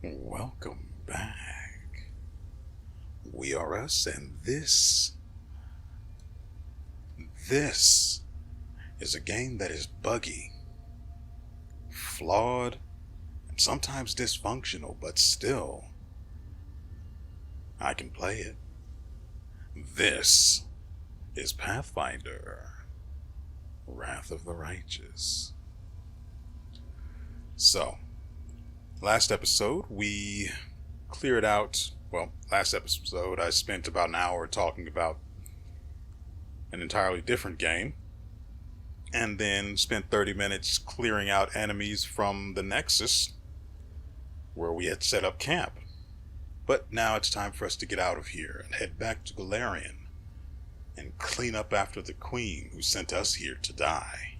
Welcome back. WeArEuS, and this is a game that is buggy, flawed, and sometimes dysfunctional, but still, I can play it. This is Pathfinder, Wrath of the Righteous. So, last episode we cleared out, last episode I spent about an hour talking about an entirely different game, and then spent 30 minutes clearing out enemies from the Nexus, where we had set up camp. But now it's time for us to get out of here and head back to Golarion and clean up after the Queen who sent us here to die.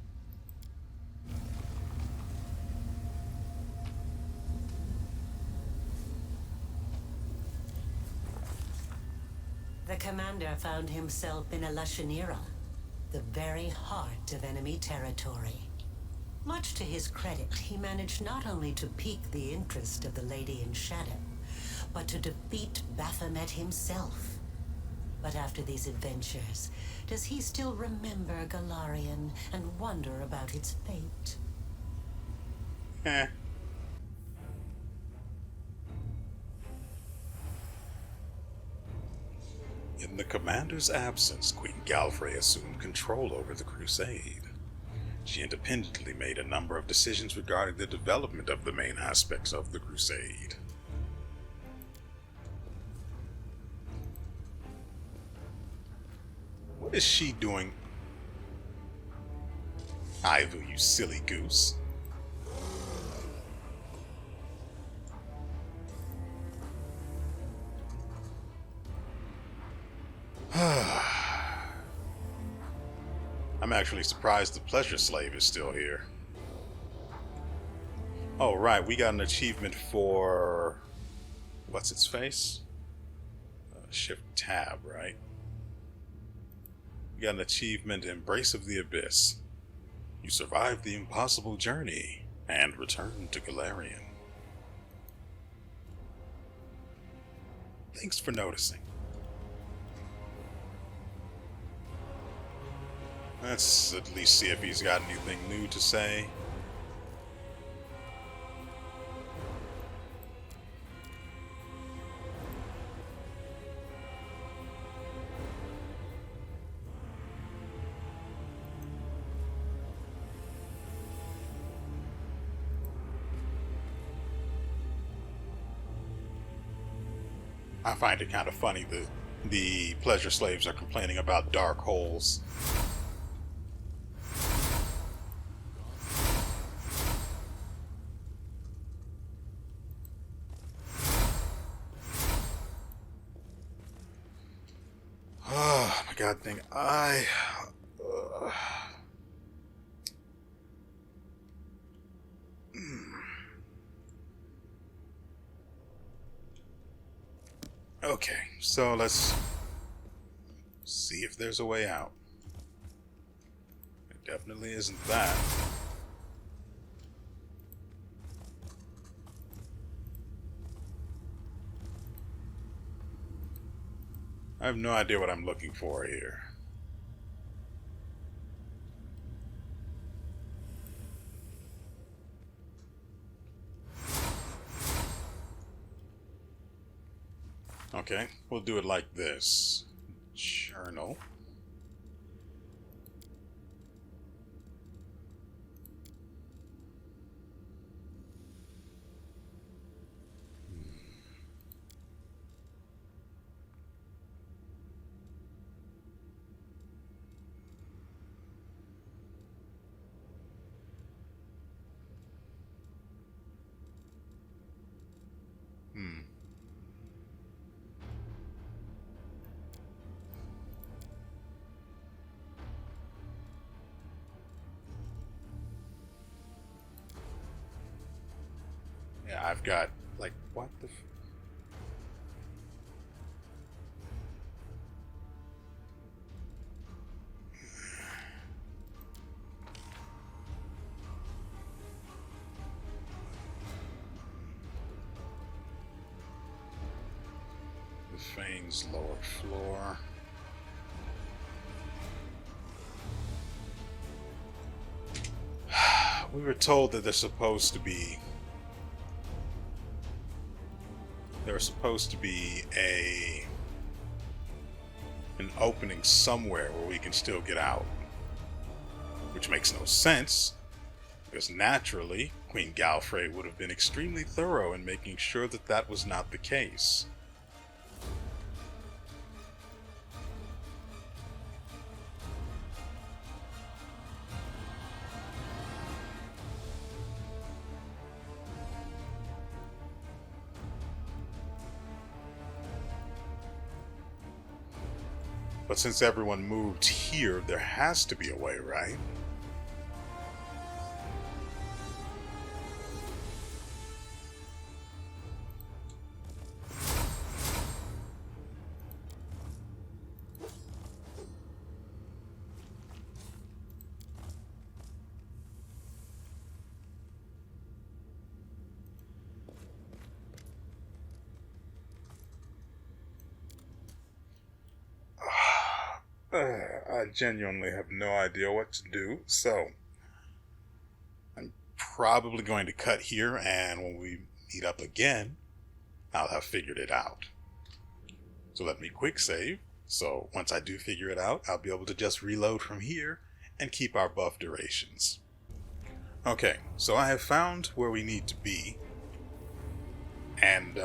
The commander found himself in a Lushanira, the very heart of enemy territory. Much to his credit, he managed not only to pique the interest of the Lady in Shadow, but to defeat Baphomet himself. But after these adventures, does he still remember Golarion and wonder about its fate? In the commander's absence, Queen Galfrey assumed control over the crusade. She independently made a number of decisions regarding the development of the main aspects of the crusade. What is she doing? Ivo, you silly goose. I'm actually surprised the pleasure slave is still here. Oh, right, we got an achievement for... what's its face? Shift tab, right? We got an achievement, Embrace of the Abyss. You survived the impossible journey and returned to Golarion. Thanks for noticing. Let's at least see if he's got anything new to say. I find it kind of funny that the pleasure slaves are complaining about dark holes. Oh my god, Okay, so let's see if there's a way out. It definitely isn't that. I have no idea what I'm looking for here. Okay, we'll do it like this. Journal. Yeah, I've got, like, what the Fane's lower floor. We were told that there's supposed to be an opening somewhere where we can still get out. Which makes no sense, because naturally, Queen Galfrey would have been extremely thorough in making sure that that was not the case. But since everyone moved here, there has to be a way, right? I genuinely have no idea what to do, so I'm probably going to cut here, and when we meet up again, I'll have figured it out. So let me quick save, so once I do figure it out, I'll be able to just reload from here and keep our buff durations. Okay, so I have found where we need to be, and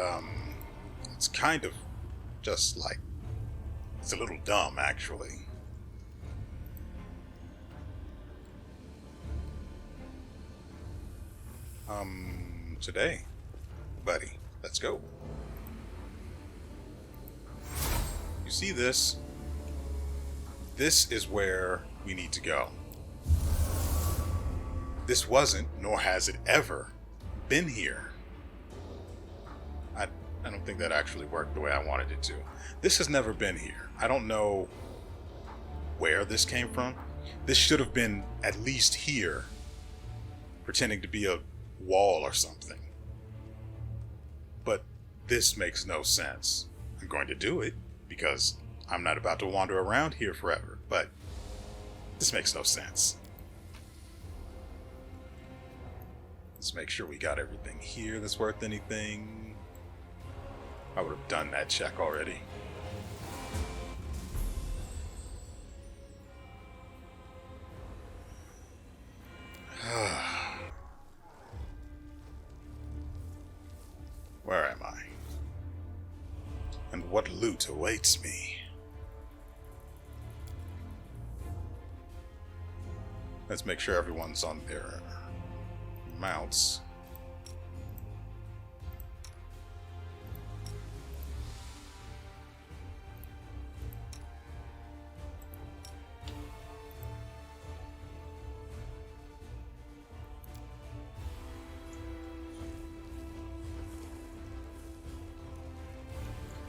it's kind of just like, it's a little dumb actually. Today, buddy, let's go. You see this? This is where we need to go. This wasn't, nor has it ever, been here. I don't think that actually worked the way I wanted it to. This has never been here. I don't know where this came from. This should have been at least here, pretending to be a wall or something. But this makes no sense. I'm going to do it because I'm not about to wander around here forever, but this makes no sense. Let's make sure we got everything here that's worth anything. I would have done that check already. Where am I? And what loot awaits me? Let's make sure everyone's on their mounts.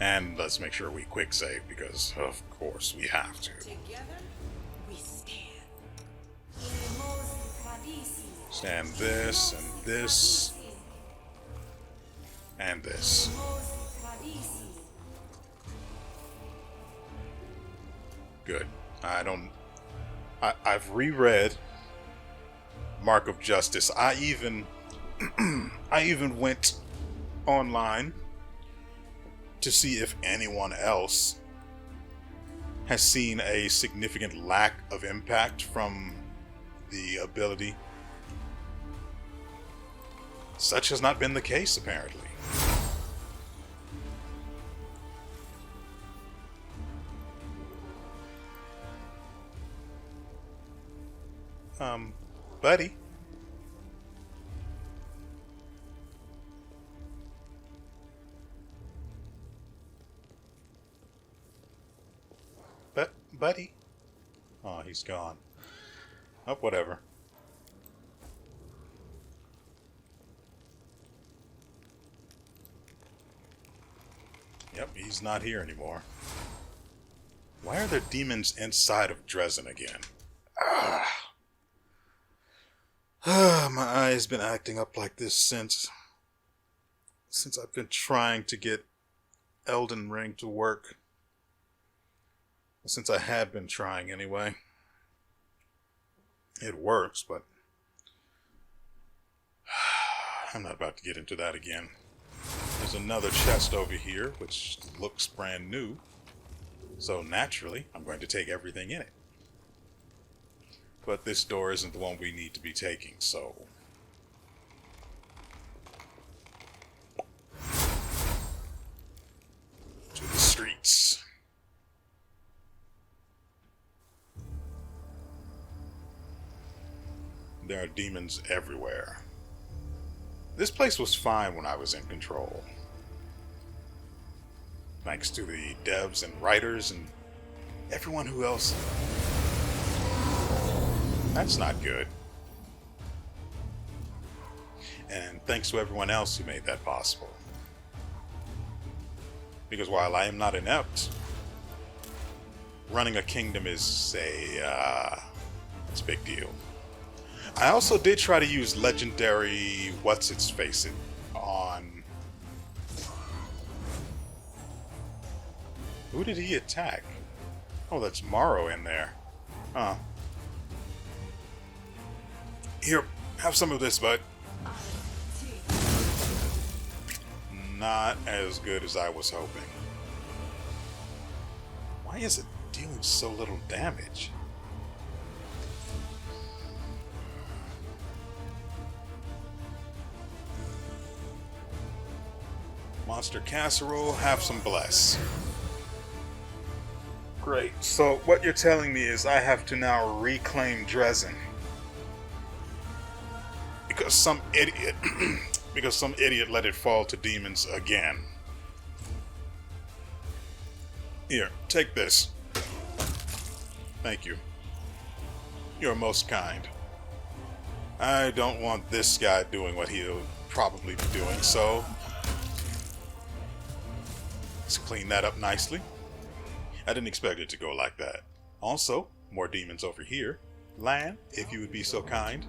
And let's make sure we quick save, because of course we have to. Together we stand. Stand this, and this, and this. Good. I've reread Mark of Justice. I even went online to see if anyone else has seen a significant lack of impact from the ability. Such has not been the case, apparently. Buddy? Buddy? Oh, he's gone. Oh, whatever. Yep, he's not here anymore. Why are there demons inside of Drezen again? My eye's been acting up like this since I've been trying to get Elden Ring to work. Since I have been trying anyway. It works, but I'm not about to get into that again. There's another chest over here, which looks brand new. So naturally, I'm going to take everything in it. But this door isn't the one we need to be taking, so... to the streets. There are demons everywhere. This place was fine when I was in control. Thanks to the devs and writers and everyone who else. That's not good. And thanks to everyone else who made that possible. Because while I am not inept, running a kingdom is it's a big deal. I also did try to use legendary what's-its-face on... Who did he attack? Oh, that's Morrow in there. Huh. Here, have some of this, bud. Not as good as I was hoping. Why is it dealing so little damage? Monster casserole, have some bless. Great. So what you're telling me is I have to now reclaim Drezen. Because some idiot let it fall to demons again. Here, take this. Thank you. You're most kind. I don't want this guy doing what he'll probably be doing, so let's clean that up nicely. I didn't expect it to go like that. Also, more demons over here. Lan, if you would be so kind.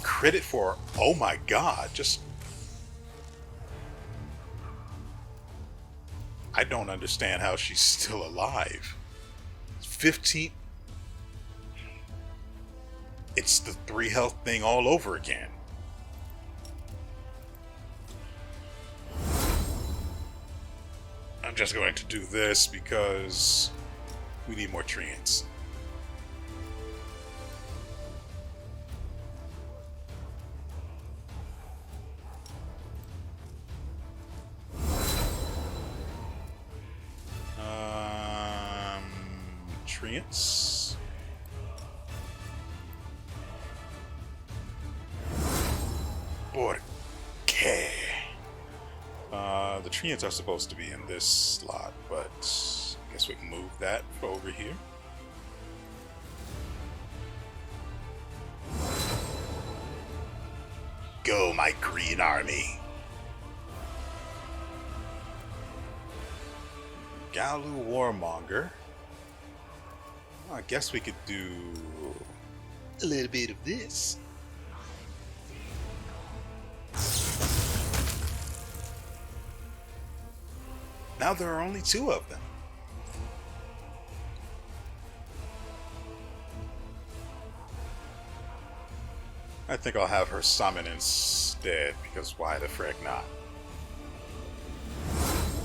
Credit for, oh my god, just... I don't understand how she's still alive. 15... It's the 3 health thing all over again. I'm just going to do this because we need more treants. Treants. Okay. The treants are supposed to be in this slot, but I guess we can move that over here. Go, my green army. Galu Warmonger. Well, I guess we could do a little bit of this. Now there are only 2 of them. I think I'll have her summon instead, because why the frick not?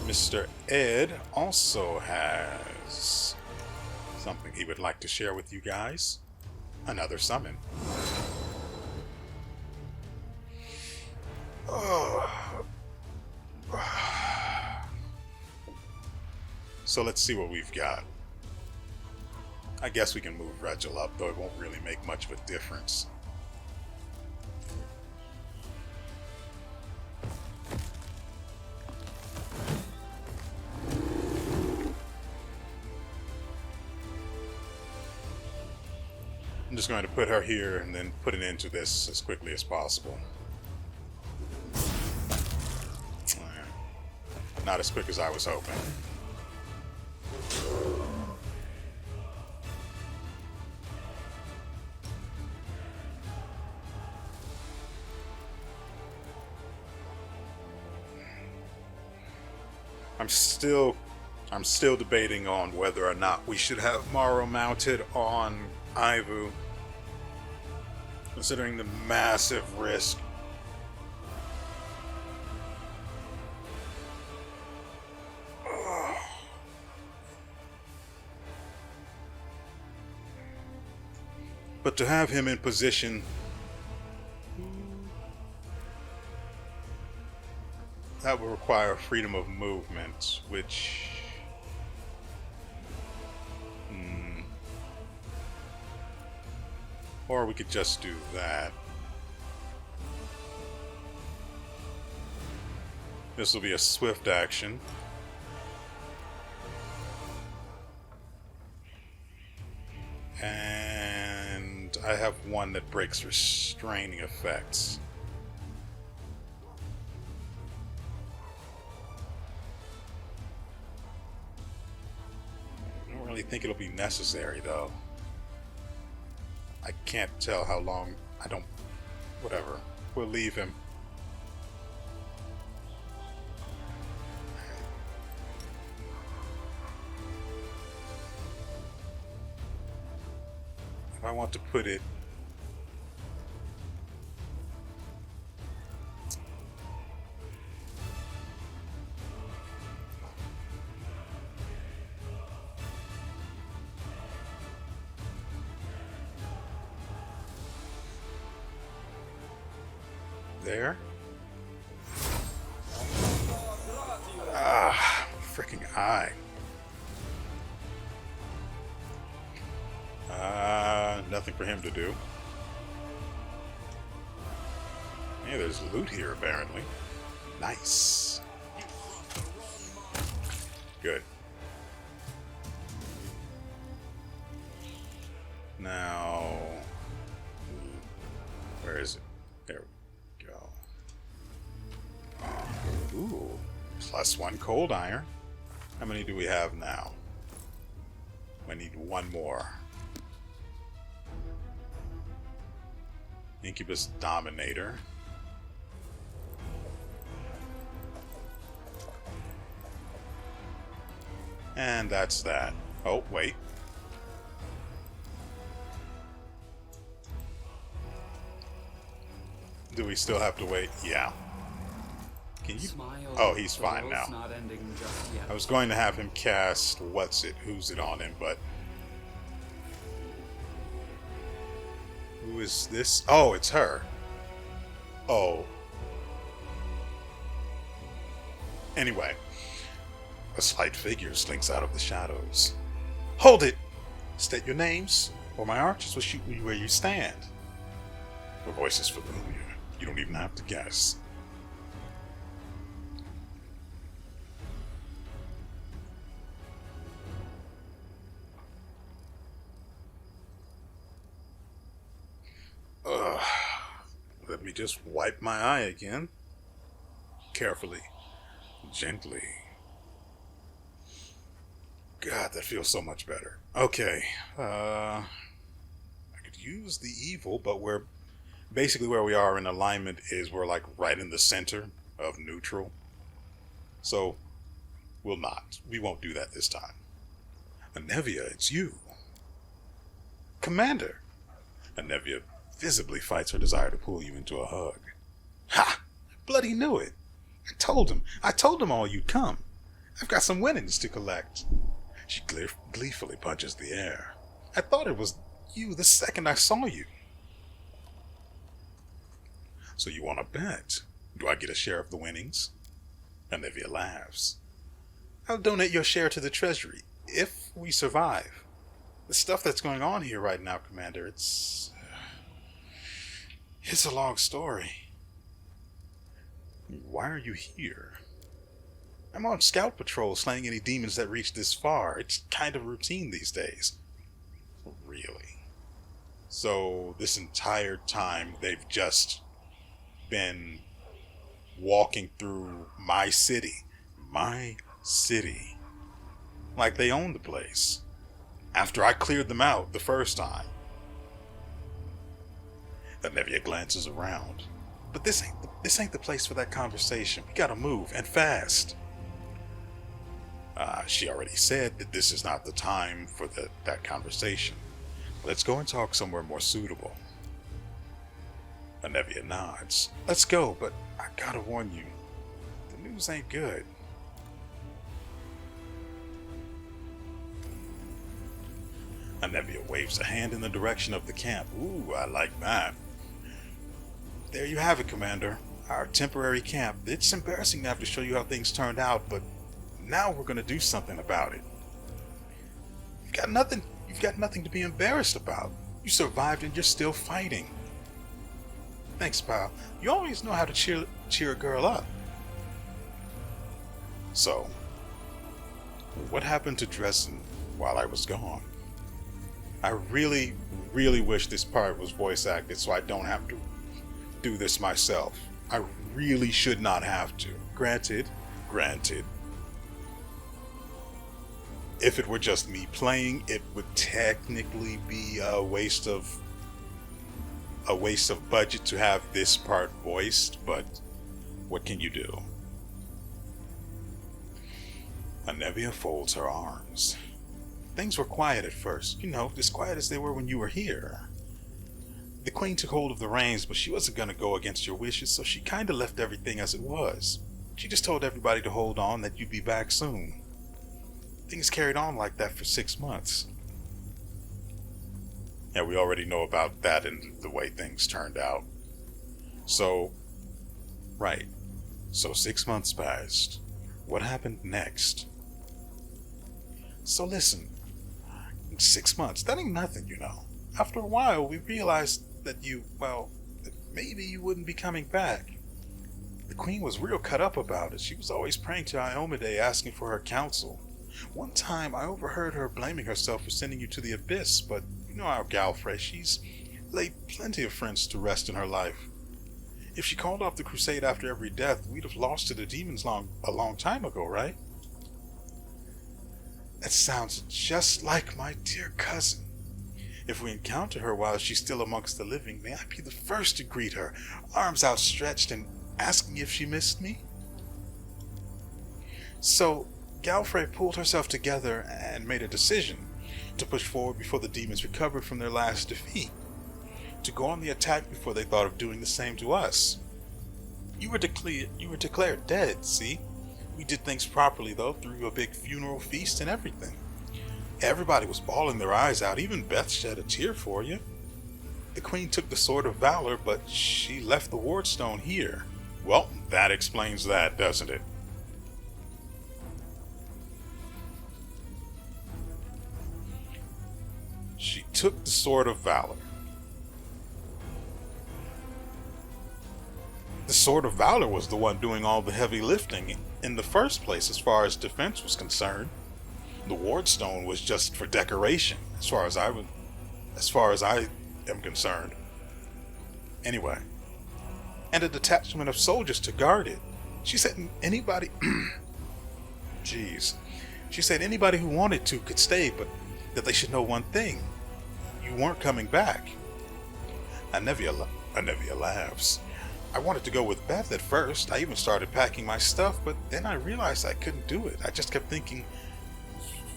Mr. Ed also has something he would like to share with you guys. Another summon. So let's see what we've got. I guess we can move Regil up, though it won't really make much of a difference. I'm just going to put her here and then put an end to this as quickly as possible. Not as quick as I was hoping. I'm still debating on whether or not we should have Morrow mounted on Ivu, considering the massive risk. But to have him in position, that would require freedom of movement, which... Or we could just do that. This will be a swift action. And I have one that breaks restraining effects. I don't really think it'll be necessary, though. I can't tell how long. I don't... Whatever. We'll leave him. If I want to put it... there. Ah, freaking eye. Nothing for him to do. Yeah, there's loot here apparently. Nice. Good. Now, where is it? There we go. Ooh, +1 cold iron. How many do we have now? I need one more. Incubus Dominator. And that's that. Oh, wait. Do we still have to wait? Yeah. Can you? Oh, he's fine now. I was going to have him cast Who's It on him, but... Who is this? Oh, it's her. Oh. Anyway. A slight figure slinks out of the shadows. Hold it! State your names, or my archers will shoot you where you stand. The voice is familiar. You don't even have to guess. Let me just wipe my eye again. Carefully. Gently. God, that feels so much better. Okay. I could use the evil, but we're basically where we are in alignment is we're like right in the center of neutral. So we'll not. We won't do that this time. Anevia, it's you. Commander. Anevia visibly fights her desire to pull you into a hug. Ha! I bloody knew it. I told him all you'd come. I've got some winnings to collect. She gleefully punches the air. I thought it was you the second I saw you. So you want to bet? Do I get a share of the winnings? Anevia laughs. I'll donate your share to the treasury, if we survive. The stuff that's going on here right now, Commander, it's a long story. Why are you here? I'm on scout patrol slaying any demons that reach this far. It's kind of routine these days. Really? So this entire time they've just been walking through my city. My city. Like they own the place. After I cleared them out the first time. Anevia glances around. But this ain't the place for that conversation. We gotta move, and fast. She already said that this is not the time for that conversation. Let's go and talk somewhere more suitable. Anevia nods. Let's go, but I gotta warn you, the news ain't good. Anevia waves a hand in the direction of the camp. Ooh, I like that. There you have it, Commander. Our temporary camp. It's embarrassing to have to show you how things turned out, but now we're gonna do something about it. You've got nothing to be embarrassed about. You survived and you're still fighting. Thanks, pal. You always know how to cheer a girl up. So, what happened to Drezen while I was gone? I really, really wish this part was voice acted so I don't have to do this myself. I really should not have to. Granted. If it were just me playing, it would technically be a waste of budget to have this part voiced, but what can you do? Anevia folds her arms. Things were quiet at first, as quiet as they were when you were here. The Queen took hold of the reins, but she wasn't going to go against your wishes, so she kind of left everything as it was. She just told everybody to hold on, that you'd be back soon. Things carried on like that for 6 months. Yeah, we already know about that and the way things turned out. So 6 months passed. What happened next? So listen, 6 months, that ain't nothing, After a while, we realized that that maybe you wouldn't be coming back. The Queen was real cut up about it. She was always praying to Iomade, asking for her counsel. One time, I overheard her blaming herself for sending you to the Abyss, but you know our Galfrey, she's laid plenty of friends to rest in her life. If she called off the crusade after every death, we'd have lost to the demons a long time ago, right? That sounds just like my dear cousin. If we encounter her while she's still amongst the living, may I be the first to greet her, arms outstretched and asking if she missed me? So, Galfrey pulled herself together and made a decision to push forward before the demons recovered from their last defeat, to go on the attack before they thought of doing the same to us. You were declared dead, see? We did things properly, though, threw a big funeral feast and everything. Everybody was bawling their eyes out, even Beth shed a tear for you. The Queen took the Sword of Valor, but she left the Wardstone here. Well, that explains that, doesn't it? She took the Sword of Valor. The Sword of Valor was the one doing all the heavy lifting in the first place as far as defense was concerned. The Wardstone was just for decoration as far as I am concerned. Anyway, and a detachment of soldiers to guard it. She said anybody She said anybody who wanted to could stay, but that they should know one thing. You weren't coming back. Anevia laughs. I wanted to go with Beth at first. I even started packing my stuff, but then I realized I couldn't do it. I just kept thinking,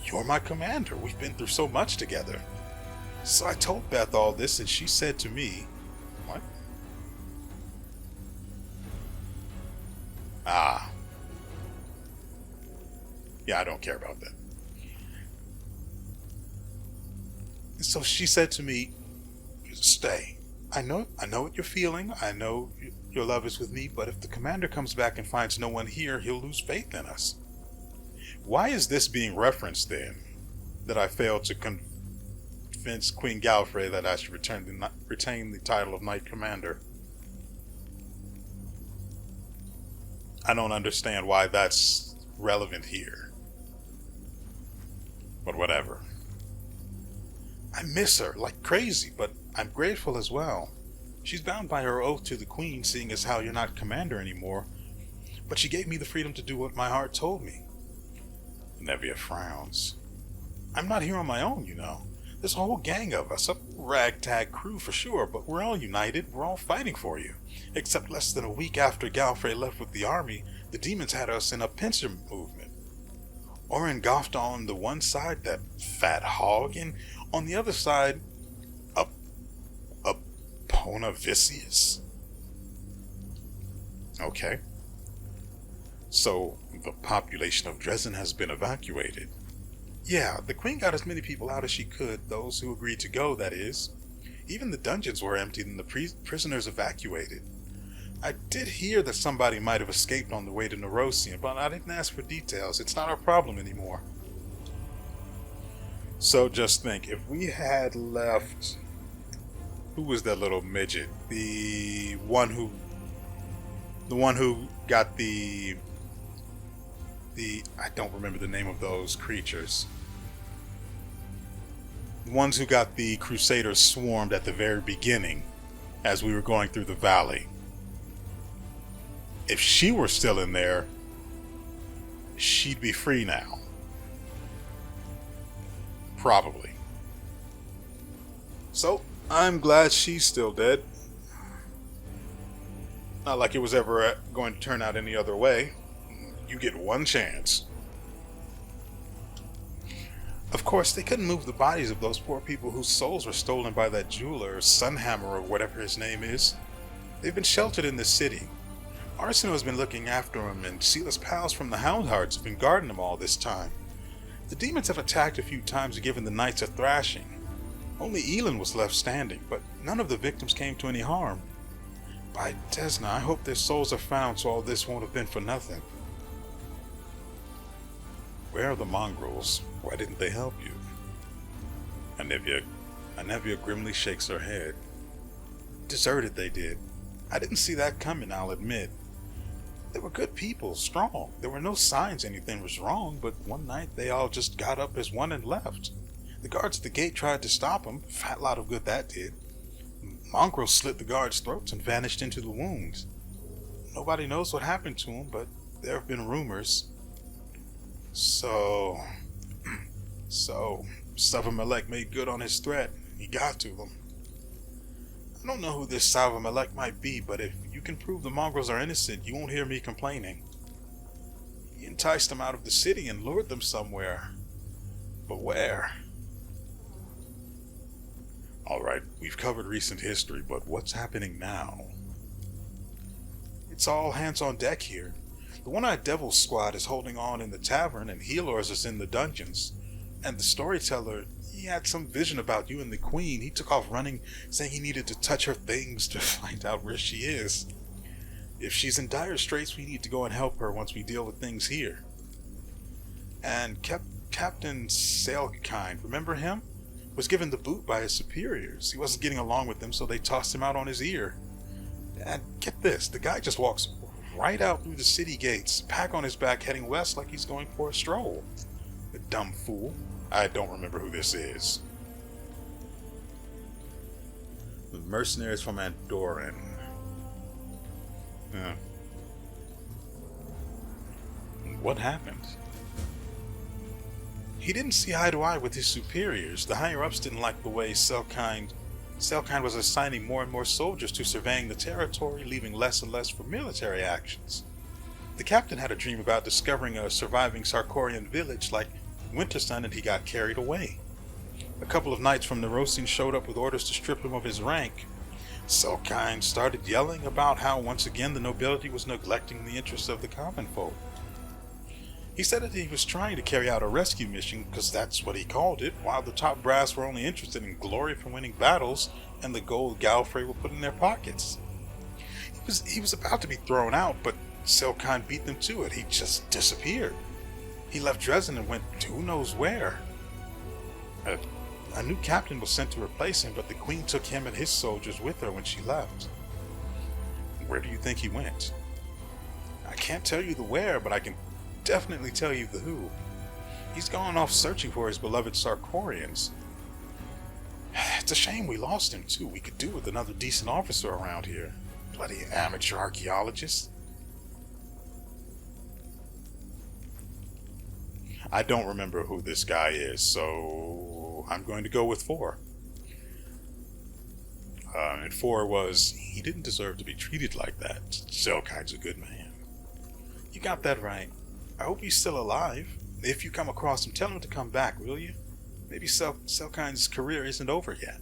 you're my commander. We've been through so much together. So I told Beth all this, and she said to me, what? Yeah, I don't care about that. So she said to me, stay. I know what you're feeling. I know your love is with me, but if the commander comes back and finds no one here, he'll lose faith in us. Why is this being referenced then? That I failed to convince Queen Galfrey that I should retain the title of Knight Commander. I don't understand why that's relevant here. But whatever. I miss her like crazy, but I'm grateful as well. She's bound by her oath to the Queen, seeing as how you're not commander anymore, but she gave me the freedom to do what my heart told me. Anevia frowns. I'm not here on my own, you know. There's a whole gang of us, a ragtag crew for sure, but we're all united, we're all fighting for you. Except less than a week after Galfrey left with the army, the demons had us in a pincer movement. or engulfed on the one side, that fat hog, and on the other side, a, a Ponavicius? Okay. So, the population of Drezen has been evacuated. Yeah, the queen got as many people out as she could, those who agreed to go, that is. Even the dungeons were emptied and the prisoners evacuated. I did hear that somebody might have escaped on the way to Nerosian, but I didn't ask for details. It's not our problem anymore. So just think, if we had left... Who was that little midget? The one who got the I don't remember the name of those creatures. The ones who got the Crusaders swarmed at the very beginning as we were going through the valley. If she were still in there, she'd be free now. Probably. So, I'm glad she's still dead. Not like it was ever going to turn out any other way. You get one chance. Of course, they couldn't move the bodies of those poor people whose souls were stolen by that jeweler, Sunhammer, or whatever his name is. They've been sheltered in the city. Arsenal has been looking after them, and Sila's pals from the Houndhearts have been guarding them all this time. The demons have attacked a few times and given the knights a thrashing. Only Elin was left standing, but none of the victims came to any harm. By Desna, I hope their souls are found so all this won't have been for nothing. Where are the mongrels? Why didn't they help you? Anevia grimly shakes her head. Deserted, they did. I didn't see that coming, I'll admit. They were good people, strong. There were no signs anything was wrong, but one night they all just got up as one and left. The guards at the gate tried to stop them. Fat lot of good that did. Mongrels slit the guards' throats and vanished into the wounds. Nobody knows what happened to them, but there have been rumors. So, Savamelek made good on his threat. He got to them. I don't know who this Savamelek might be, but if you can prove the mongrels are innocent, you won't hear me complaining. He enticed them out of the city and lured them somewhere. But where? Alright, we've covered recent history, but what's happening now? It's all hands on deck here. The One-Eyed Devil squad is holding on in the tavern, and Healors is in the dungeons. And the storyteller, he had some vision about you and the queen. He took off running, saying he needed to touch her things to find out where she is. If she's in dire straits, we need to go and help her once we deal with things here. And Captain Sailkind, remember him? Was given the boot by his superiors. He wasn't getting along with them, so they tossed him out on his ear. And get this, the guy just walks right out through the city gates, pack on his back, heading west like he's going for a stroll. The dumb fool. I don't remember who this is. The mercenaries from Andoran. What happened? He didn't see eye to eye with his superiors. The higher-ups didn't like the way Sailkind was assigning more and more soldiers to surveying the territory, leaving less and less for military actions. The captain had a dream about discovering a surviving Sarkorian village like Wintersun, and he got carried away. A couple of knights from Nerosian showed up with orders to strip him of his rank. Sailkind started yelling about how once again the nobility was neglecting the interests of the common folk. He said that he was trying to carry out a rescue mission, because that's what he called it, while the top brass were only interested in glory from winning battles and the gold Galfrey were put in their pockets. He was about to be thrown out, but Sailkind beat them to it. He just disappeared. He left Drezen and went who knows where. A new captain was sent to replace him, but the queen took him and his soldiers with her when she left. Where do you think he went? I can't tell you the where, but I can definitely tell you the who. He's gone off searching for his beloved Sarkorians. It's a shame we lost him too. We could do with another decent officer around here. Bloody amateur archaeologist. I don't remember who this guy is, so I'm going to go with 4. And 4 was, he didn't deserve to be treated like that. Sailkind's a good man. You got that right. I hope he's still alive. If you come across him, tell him to come back, will you? Maybe Selkind's career isn't over yet.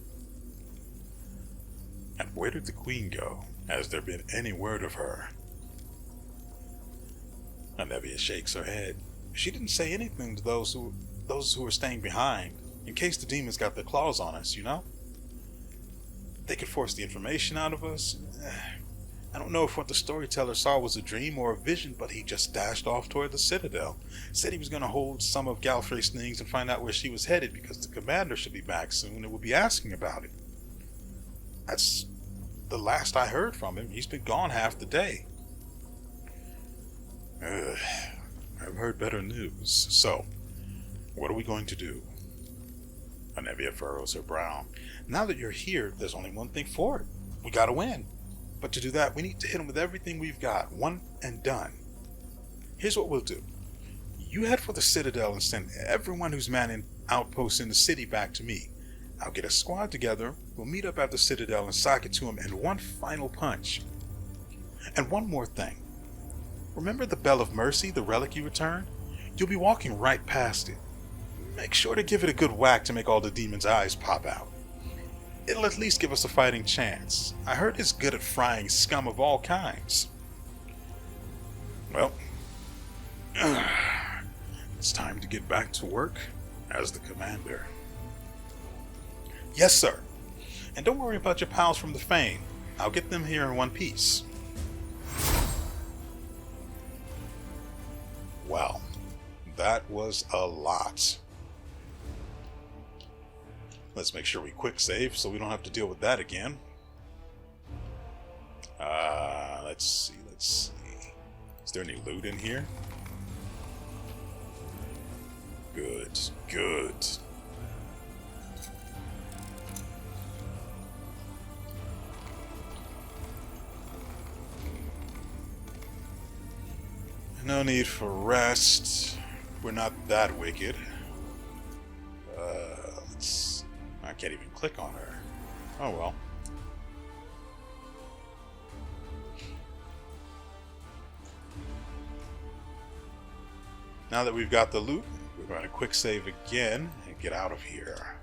And where did the Queen go? Has there been any word of her? Anevia shakes her head. She didn't say anything to those who are staying behind, in case the demons got their claws on us, you know? They could force the information out of us. I don't know if what the storyteller saw was a dream or a vision, but he just dashed off toward the Citadel. Said he was going to hold some of Galfrey's things and find out where she was headed, because the commander should be back soon and will be asking about it. That's the last I heard from him. He's been gone half the day. I've heard better news. So, what are we going to do? Anevia furrows her brow. Now that you're here, there's only one thing for it. We gotta win. But to do that, we need to hit him with everything we've got. One and done. Here's what we'll do. You head for the Citadel and send everyone who's manning outposts in the city back to me. I'll get a squad together. We'll meet up at the Citadel and sock it to him in one final punch. And one more thing. Remember the Bell of Mercy, the relic you returned? You'll be walking right past it. Make sure to give it a good whack to make all the demons' eyes pop out. It'll at least give us a fighting chance. I heard it's good at frying scum of all kinds. Well, it's time to get back to work as the commander. Yes, sir. And don't worry about your pals from the Fane. I'll get them here in one piece. Wow, that was a lot. Let's make sure we quick save so we don't have to deal with that again. Let's see. Is there any loot in here? Good. No need for rest. We're not that wicked. I can't even click on her. Oh well. Now that we've got the loot, we're going to quick save again and get out of here.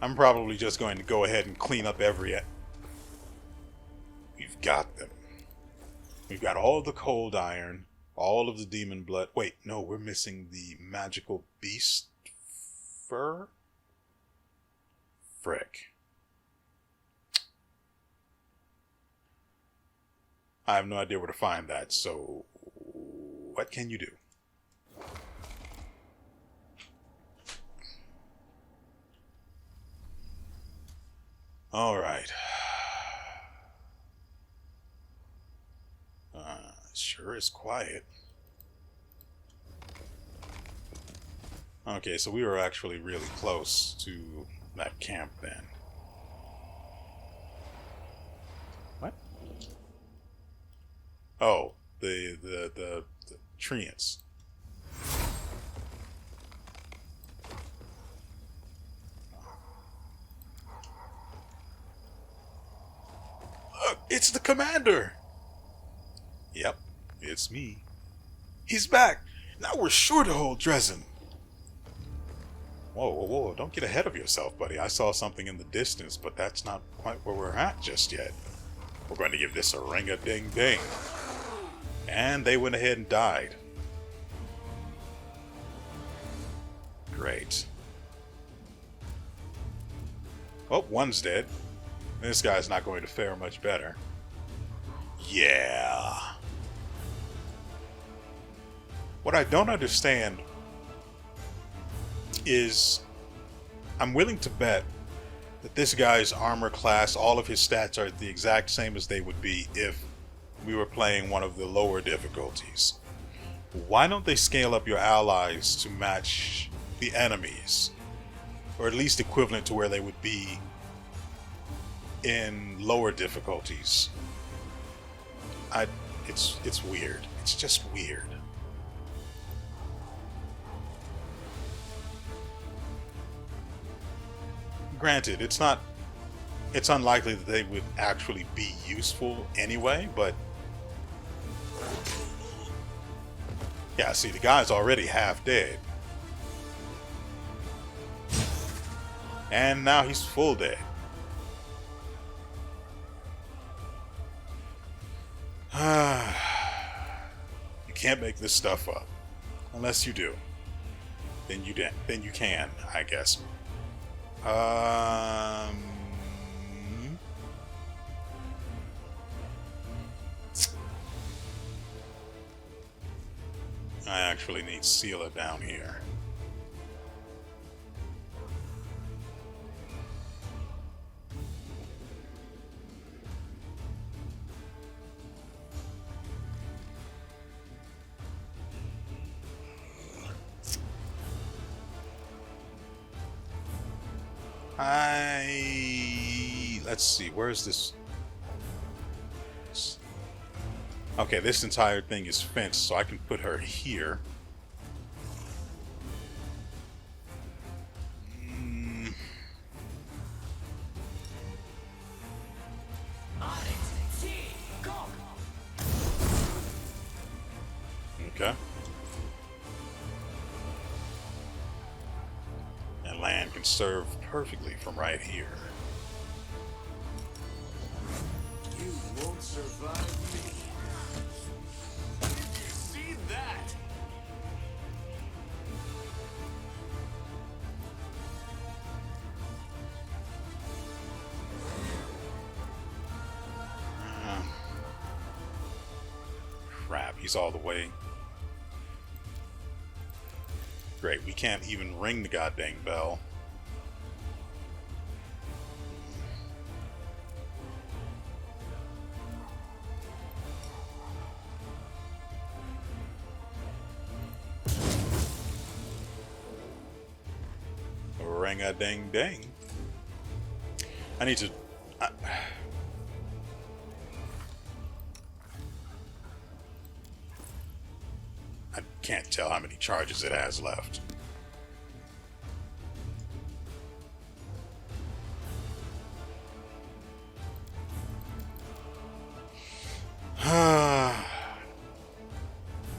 I'm probably just going to go ahead and clean up every... We've got them. We've got all the cold iron, all of the demon blood. Wait, no, we're missing the magical beast fur? Frick. I have no idea where to find that, so what can you do? Alright. Sure is quiet. Okay, so we were actually really close to that camp then. What? Oh, the treants. Look, it's the commander. Yep, it's me. He's back. Now we're sure to hold Drezen. Whoa, don't get ahead of yourself, buddy. I saw something in the distance, but that's not quite where we're at just yet. We're going to give this a ring-a-ding-ding. And they went ahead and died. Great. Oh, one's dead. This guy's not going to fare much better. Yeah. What I don't understand is I'm willing to bet that this guy's armor class, all of his stats are the exact same as they would be if we were playing one of the lower difficulties. Why don't they scale up your allies to match the enemies? Or at least equivalent to where they would be in lower difficulties. It's weird. It's just weird. Granted, it's unlikely that they would actually be useful anyway, but Yeah, see, the guy's already half dead. And now he's full dead. You can't make this stuff up. Unless you do. Then you can, I guess. I actually need Sealer down here. Let's see, where's this? Okay, this entire thing is fenced, so I can put her here. Okay. And land can serve perfectly from right here. You won't survive me. Did you see that? Crap, he's all the way. Great, we can't even ring the goddamn bell. Ring-a-ding-ding. I need to... I can't tell how many charges it has left.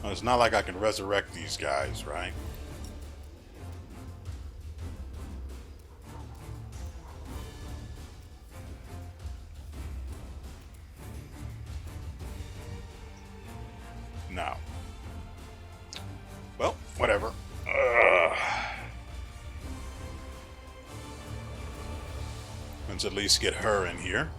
Well, it's not like I can resurrect these guys, right? No. Well, whatever. Let's at least get her in here.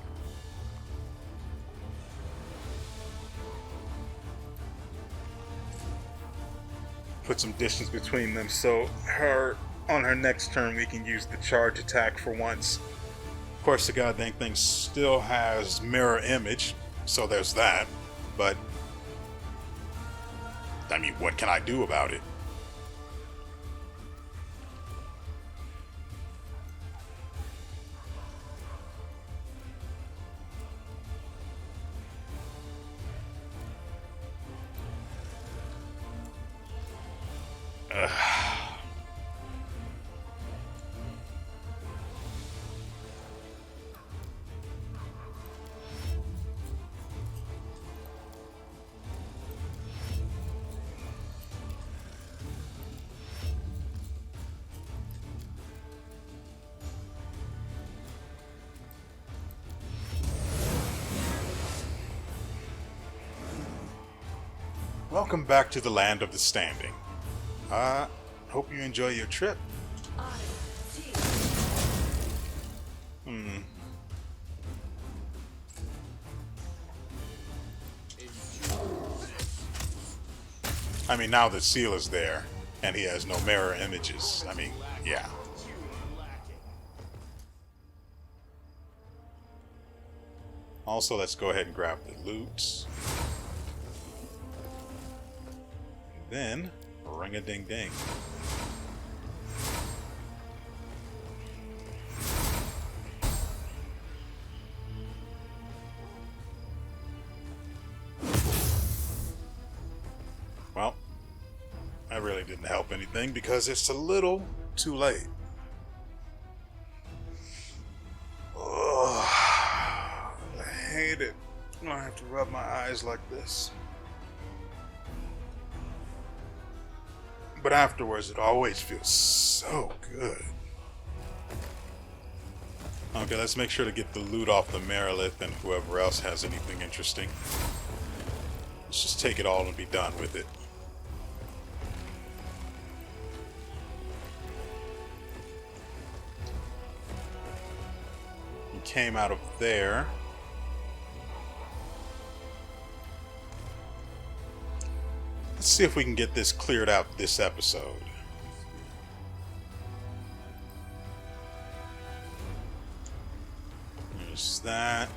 Put some distance between them so on her next turn we can use the charge attack for once. Of course, the goddamn thing still has mirror image, so there's that. But I mean, what can I do about it? Welcome back to the land of the standing. Hope you enjoy your trip. I mean, now that Seal is there, and he has no mirror images, I mean, yeah. Also, let's go ahead and grab the loot. Then, ring-a-ding-ding. Well, that really didn't help anything because it's a little too late. Ugh, I hate it. I have to rub my eyes like this. But afterwards, it always feels so good. Okay, let's make sure to get the loot off the Merilith and whoever else has anything interesting. Let's just take it all and be done with it. He came out of there. Let's see if we can get this cleared out this episode. There's that.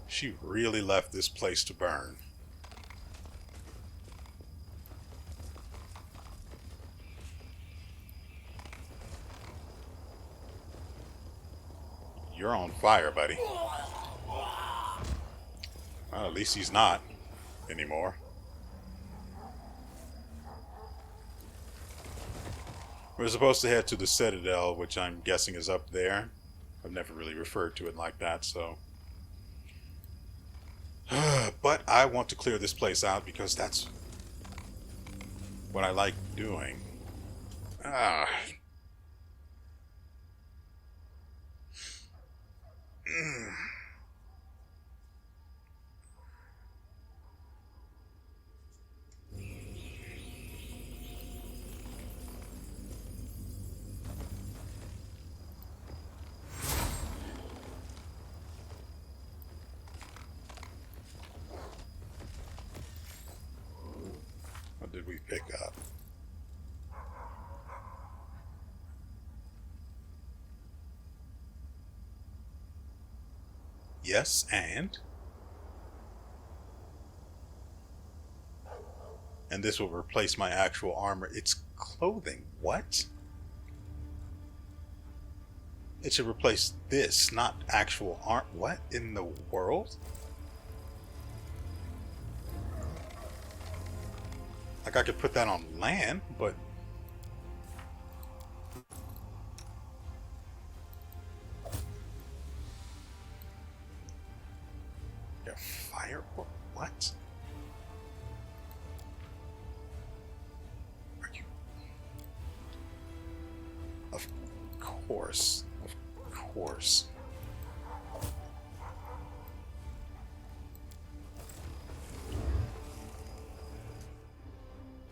She really left this place to burn. You're on fire, buddy. Well, at least he's not anymore. We're supposed to head to the Citadel, which I'm guessing is up there. I've never really referred to it like that, so. But I want to clear this place out because that's what I like doing. Ah. What did we pick up? Yes, and this will replace my actual armor. It's clothing. What? It should replace this, not actual armor. What in the world? Like I could put that on land, but yeah, fire. What? Are you? Of course, of course.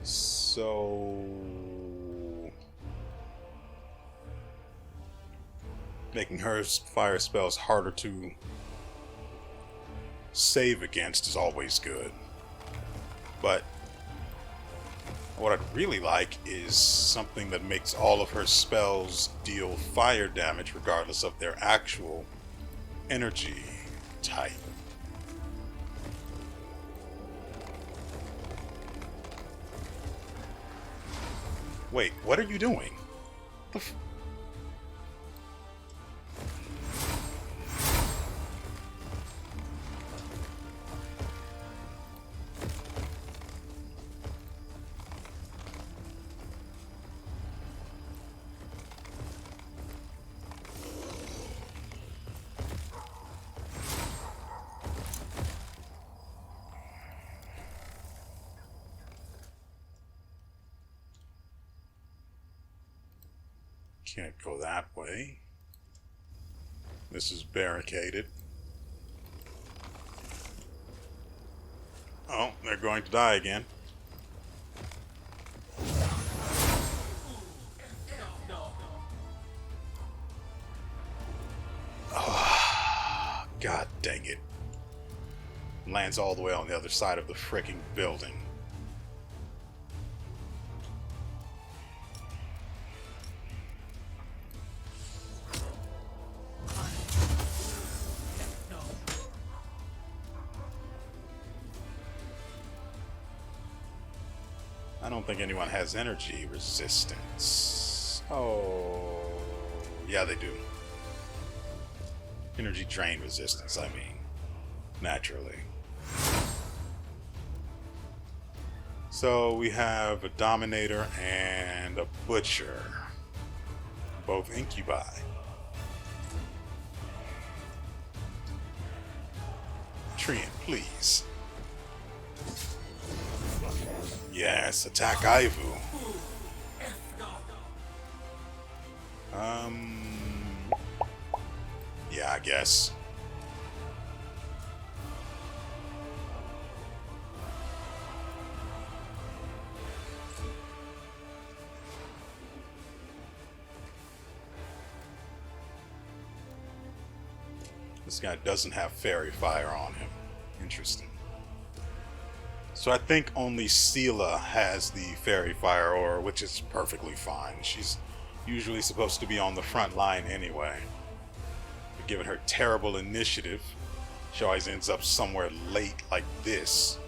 So, making her fire spells harder to save against is always good. But what I'd really like is something that makes all of her spells deal fire damage regardless of their actual energy type. Wait, what are you doing? The Can't go that way. This is barricaded. Oh, they're going to die again. Oh, God dang it. Lands all the way on the other side of the frickin' building. I don't think anyone has energy resistance. Oh, yeah, they do. Energy drain resistance, I mean, naturally. So we have a Dominator and a Butcher, both incubi. Treant, please. Yes, attack Ivu. Yeah, I guess. This guy doesn't have fairy fire on him. Interesting. So I think only Sela has the fairy fire aura, which is perfectly fine. She's usually supposed to be on the front line anyway. But given her terrible initiative, she always ends up somewhere late like this.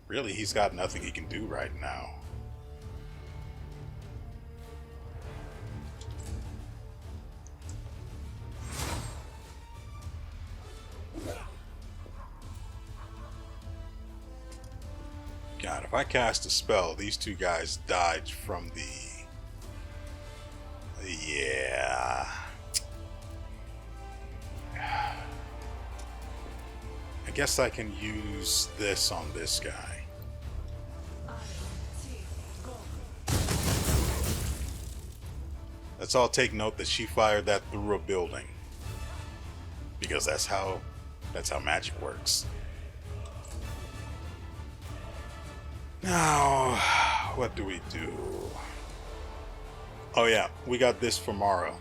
Really, he's got nothing he can do right now. God, if I cast a spell, these two guys died from the... Yeah. I guess I can use this on this guy. Let's all take note that she fired that through a building. Because that's how magic works. Now, what do we do? Oh yeah, we got this for Mara.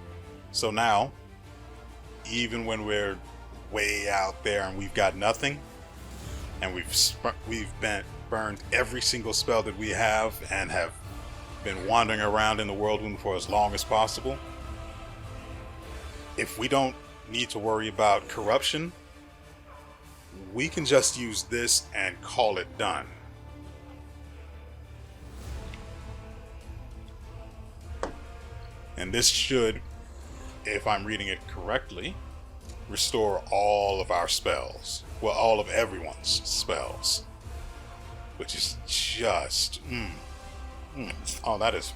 So now, even when we're way out there and we've got nothing, and we've burned every single spell that we have and have been wandering around in the whirlwind for as long as possible, if we don't need to worry about corruption, we can just use this and call it done. And this should, if I'm reading it correctly, restore all of our spells. Well, all of everyone's spells. Which is just... Oh, that is...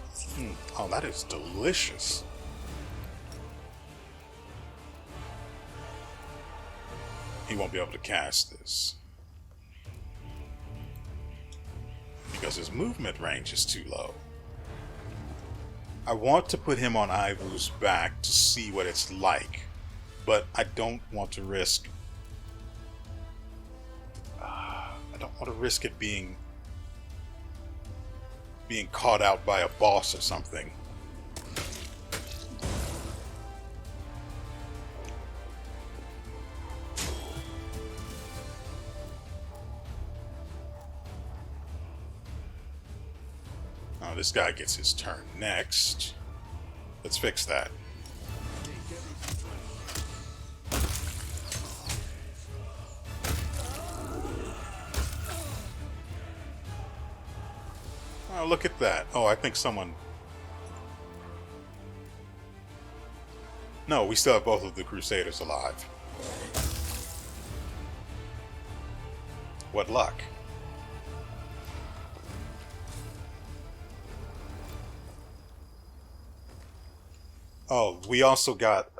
Oh, that is delicious. He won't be able to cast this. Because his movement range is too low. I want to put him on Ivu's back to see what it's like, but I don't want to risk... I don't want to risk it being caught out by a boss or something. Oh, this guy gets his turn next. Let's fix that. Oh, look at that. Oh, I think someone... No, we still have both of the Crusaders alive. What luck. Oh, we also got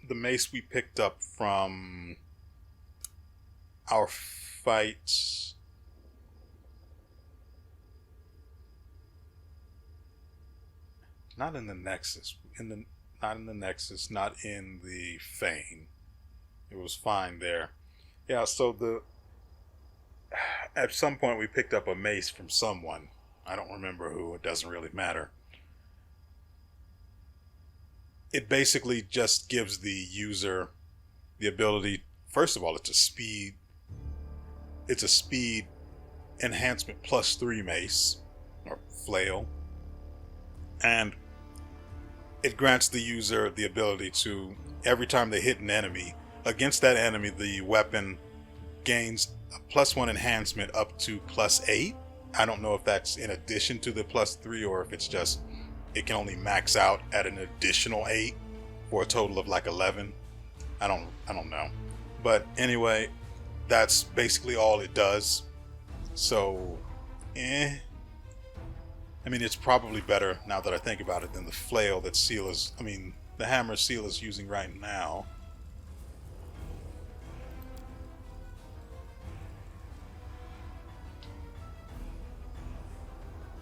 the mace we picked up from our fight. Not in the Nexus. Not in the Nexus. Not in the Fane. It was fine there. Yeah. So at some point we picked up a mace from someone. I don't remember who. It doesn't really matter. It basically just gives the user the ability, first of all, it's a speed enhancement +3 mace, or flail, and it grants the user the ability to, every time they hit an enemy, against that enemy, the weapon gains a +1 enhancement up to +8. I don't know if that's in addition to the +3 or if it's just, it can only max out at an additional 8 for a total of like 11. I don't know. But anyway, that's basically all it does. So, I I mean, it's probably better, now that I think about it, than the flail that the hammer Seal is using right now.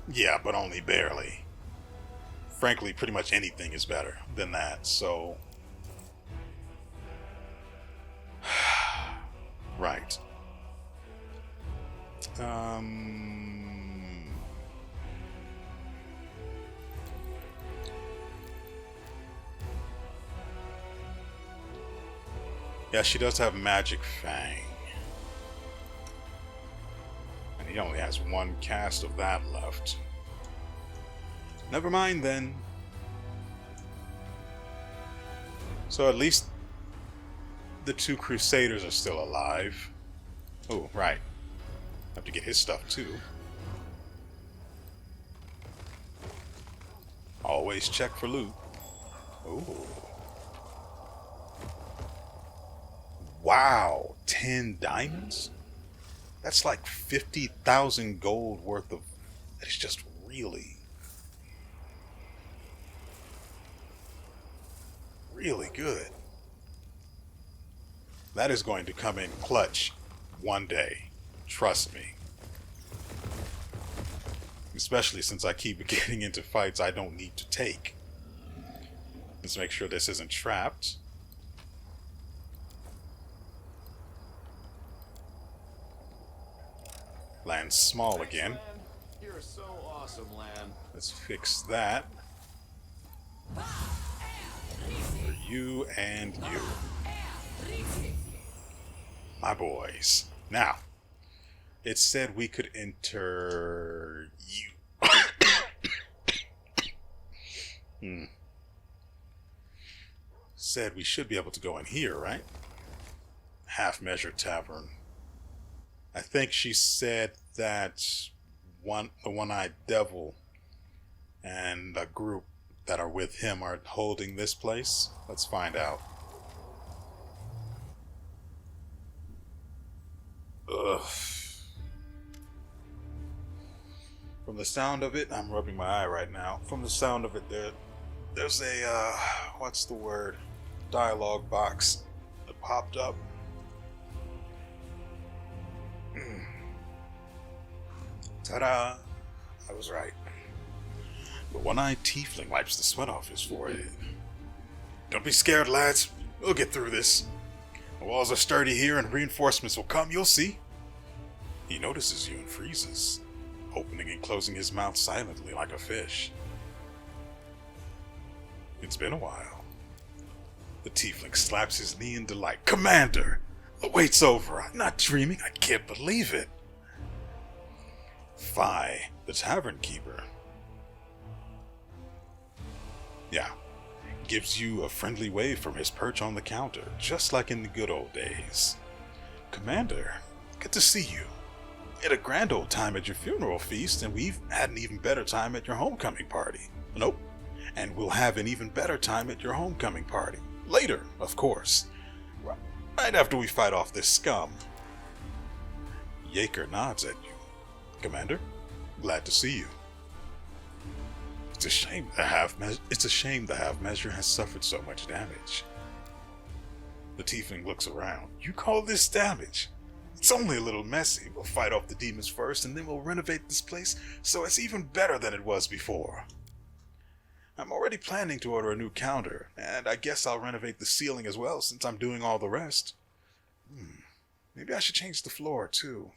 Yeah, but only barely. Frankly, pretty much anything is better than that, so... Right. Yeah, she does have Magic Fang. And he only has one cast of that left. Never mind then. So at least the two Crusaders are still alive. Oh, right. Have to get his stuff too. Always check for loot. Oh. Wow, 10 diamonds? That's like 50,000 gold worth of... That is just really good. That is going to come in clutch one day. Trust me. Especially since I keep getting into fights I don't need to take. Let's make sure this isn't trapped. Land small again. Land. You're so awesome, Land. Let's fix that. For you and you. My boys. Now, it said we could enter you. Said we should be able to go in here, right? Half Measure Tavern. I think she said that the One-Eyed Devil and a group that are with him are holding this place. Let's find out. Ugh. From the sound of it, I'm rubbing my eye right now. From the sound of it, there's a, what's the word? Dialogue box that popped up. Ta-da! I was right. The one-eyed tiefling wipes the sweat off his forehead. Don't be scared, lads. We'll get through this. The walls are sturdy here and reinforcements will come, you'll see. He notices you and freezes, opening and closing his mouth silently like a fish. It's been a while. The tiefling slaps his knee in delight. Commander! The wait's over. I'm not dreaming. I can't believe it. Fi, the tavern keeper. Yeah. Gives you a friendly wave from his perch on the counter, just like in the good old days. Commander, good to see you. We had a grand old time at your funeral feast, and we've had an even better time at your homecoming party. Nope. And we'll have an even better time at your homecoming party. Later, of course. Right after we fight off this scum. Yaker nods at you. Commander, glad to see you. It's a shame the Half Measure has suffered so much damage. The tiefling looks around. You call this damage? It's only a little messy. We'll fight off the demons first, and then we'll renovate this place so it's even better than it was before. I'm already planning to order a new counter, and I guess I'll renovate the ceiling as well since I'm doing all the rest. Maybe I should change the floor, too.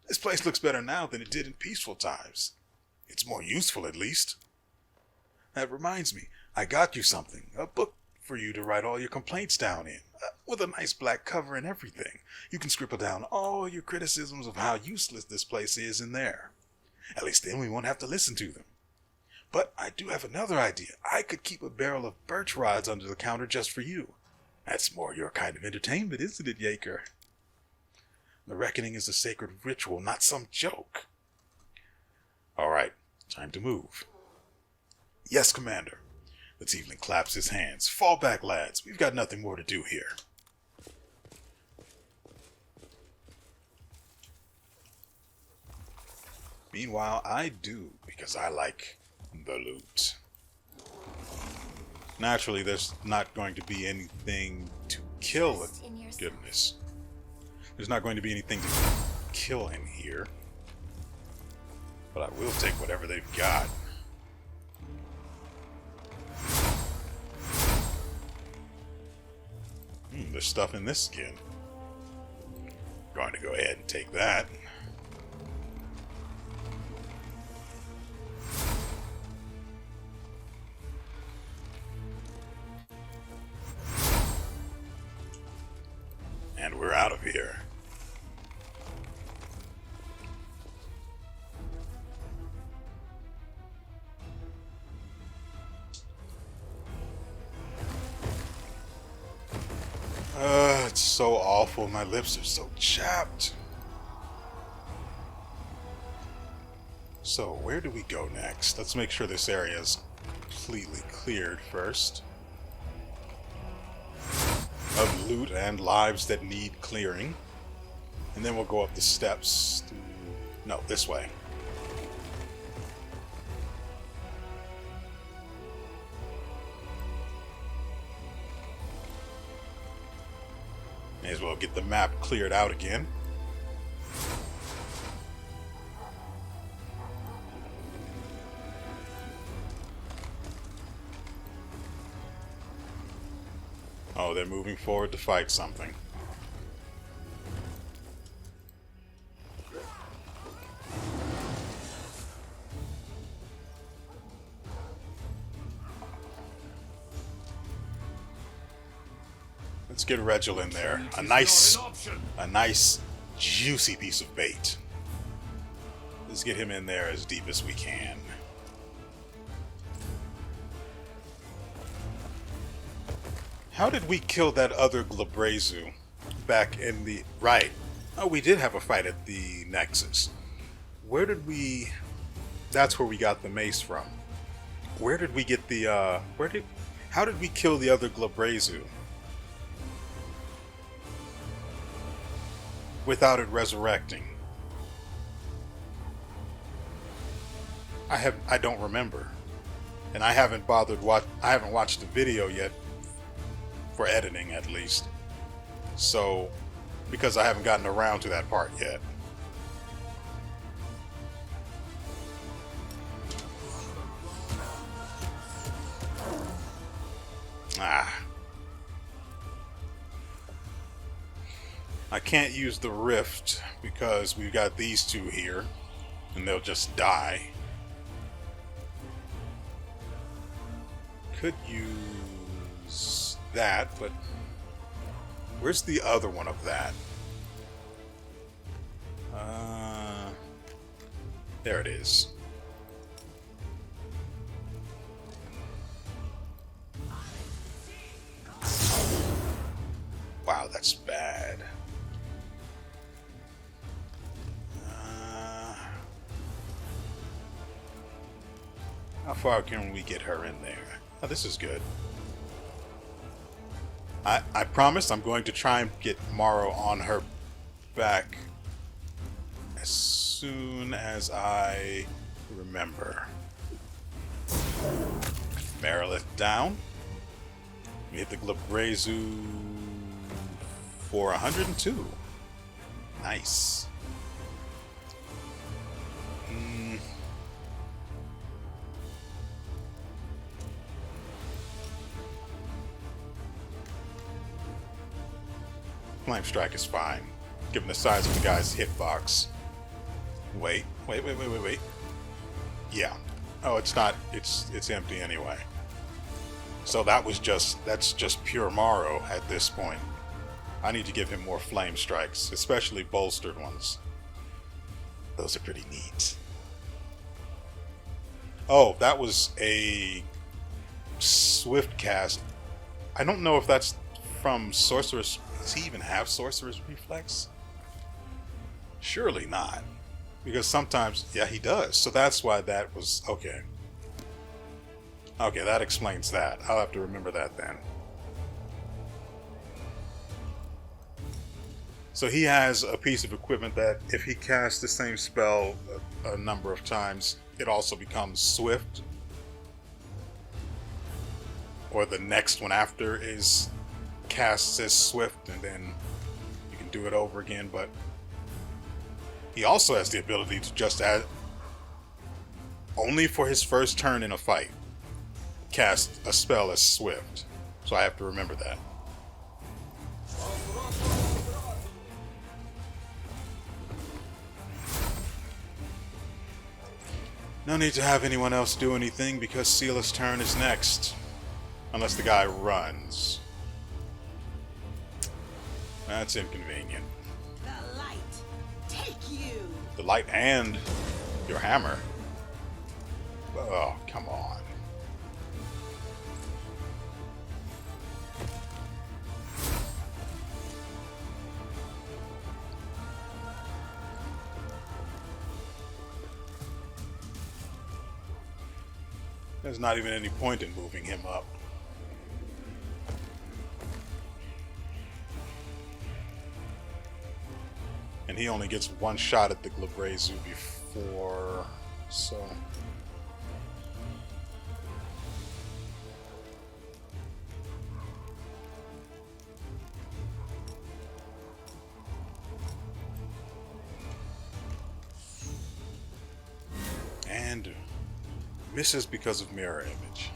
This place looks better now than it did in peaceful times. It's more useful, at least. That reminds me, I got you something. A book for you to write all your complaints down in, with a nice black cover and everything. You can scribble down all your criticisms of how useless this place is in there. At least then we won't have to listen to them. But I do have another idea. I could keep a barrel of birch rods under the counter just for you. That's more your kind of entertainment, isn't it, Yaker? The reckoning is a sacred ritual, not some joke. Alright, time to move. Yes, Commander. The tiefling claps his hands. Fall back, lads. We've got nothing more to do here. Meanwhile, I do, because I like the loot. Naturally, there's not going to be anything to kill. Goodness. There's not going to be anything to kill in here. But I will take whatever they've got. There's stuff in this skin. Going to go ahead and take that. And we're out of here. It's so awful. My lips are so chapped. So, where do we go next? Let's make sure this area is completely cleared first of loot and lives that need clearing. And then we'll go up the steps to... No, this way. May as well get the map cleared out again. Oh, they're moving forward to fight something. Let's get Regil in there. A nice juicy piece of bait. Let's get him in there as deep as we can. How did we kill that other Glabrezu back in the... Right. Oh, we did have a fight at the Nexus. Where did we... That's where we got the mace from. Where did we get the... How did we kill the other Glabrezu without it resurrecting? I don't remember. And I haven't I haven't watched the video yet, for editing at least. So, because I haven't gotten around to that part yet. I can't use the rift because we've got these two here and they'll just die. Could use that, but where's the other one of that? There it is. Wow, that's bad. How far can we get her in there? Oh, this is good. I promise I'm going to try and get Morrow on her back as soon as I remember. Merilith down. We hit the Glabrezu for 102. Nice. Flame Strike is fine, given the size of the guy's hitbox. Wait. Yeah. Oh, it's not. It's empty anyway. So that's just pure Morrow at this point. I need to give him more Flame Strikes, especially bolstered ones. Those are pretty neat. Oh, that was a swift cast. I don't know if that's from Sorcerer's... Does he even have Sorcerer's Reflex? Surely not. Because sometimes... Yeah, he does. So that's why that was... Okay. Okay, that explains that. I'll have to remember that then. So he has a piece of equipment that if he casts the same spell a number of times, it also becomes swift. Or the next one after is cast as swift, and then you can do it over again. But he also has the ability to just add, only for his first turn in a fight, cast a spell as swift. So I have to remember that. No need to have anyone else do anything because Seala's turn is next. Unless the guy runs. That's inconvenient. The light, take you. The light and your hammer. Oh, come on. There's not even any point in moving him up. And he only gets one shot at the Glabrezu before, so... And misses because of mirror image.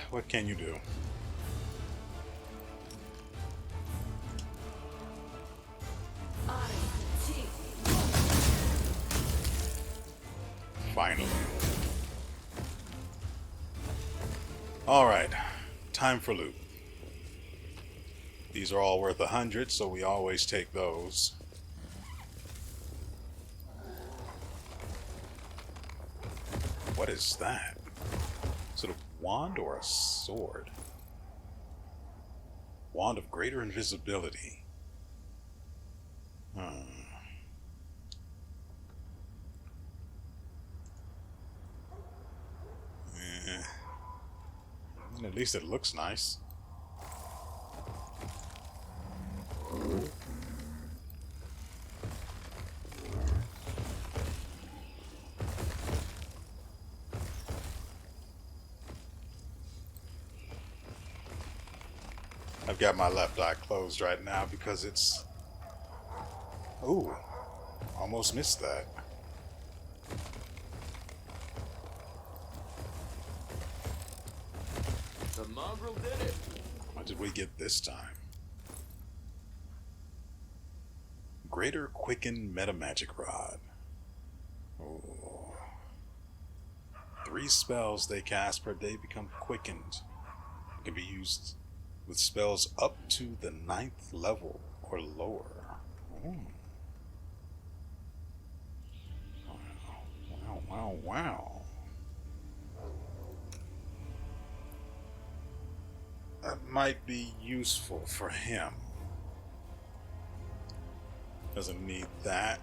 What can you do? Finally. Alright, time for loot. These are all worth 100, so we always take those. What is that? Is it a wand or a sword? Wand of greater invisibility. At least it looks nice. I've got my left eye closed right now because it's... Ooh, almost missed that. The mongrel did it. What did we get this time? Greater Quicken Metamagic Rod. Ooh. 3 spells they cast per day become quickened. It can be used with spells up to the 9th level or lower. Ooh. Wow, wow, wow. That might be useful for him. Doesn't need that.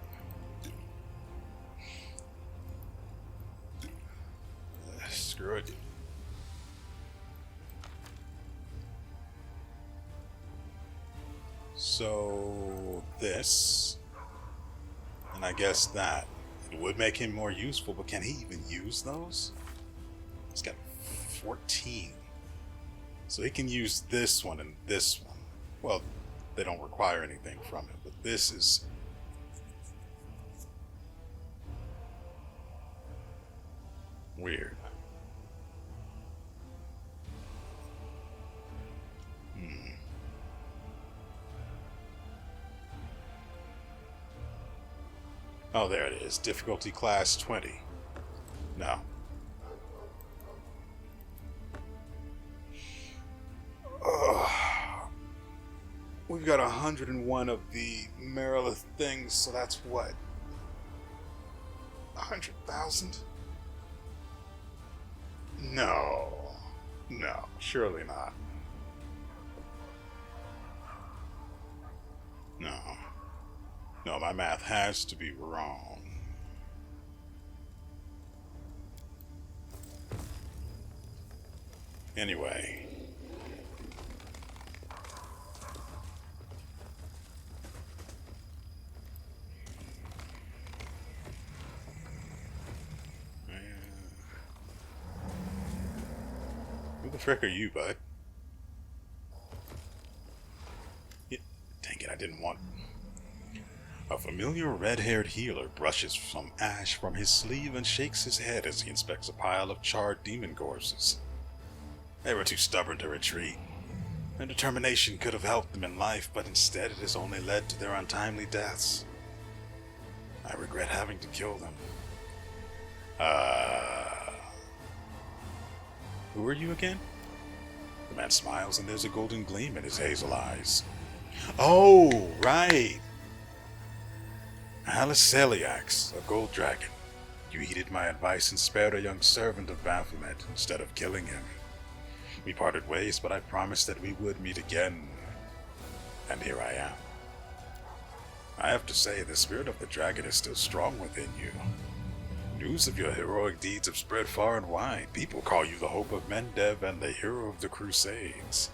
Screw it. So this, and I guess that. It would make him more useful, but can he even use those? He's got 14. So he can use this one and this one. Well, they don't require anything from it, but this is... weird. Oh, there it is. Difficulty class 20. No. We've got 101 of the Merilith things, so that's what? 100,000? No. No, surely not. No. No, my math has to be wrong. Anyway. the frick are you, bud? Dang it, I didn't want... A familiar red-haired healer brushes some ash from his sleeve and shakes his head as he inspects a pile of charred demon corpses. They were too stubborn to retreat. Their determination could have helped them in life, but instead it has only led to their untimely deaths. I regret having to kill them. Who are you again? The man smiles and there's a golden gleam in his hazel eyes. Oh, right! Celiax, a gold dragon. You heeded my advice and spared a young servant of Baphomet instead of killing him. We parted ways, but I promised that we would meet again. And here I am. I have to say, the spirit of the dragon is still strong within you. News of your heroic deeds have spread far and wide. People call you the hope of Mendev and the hero of the Crusades.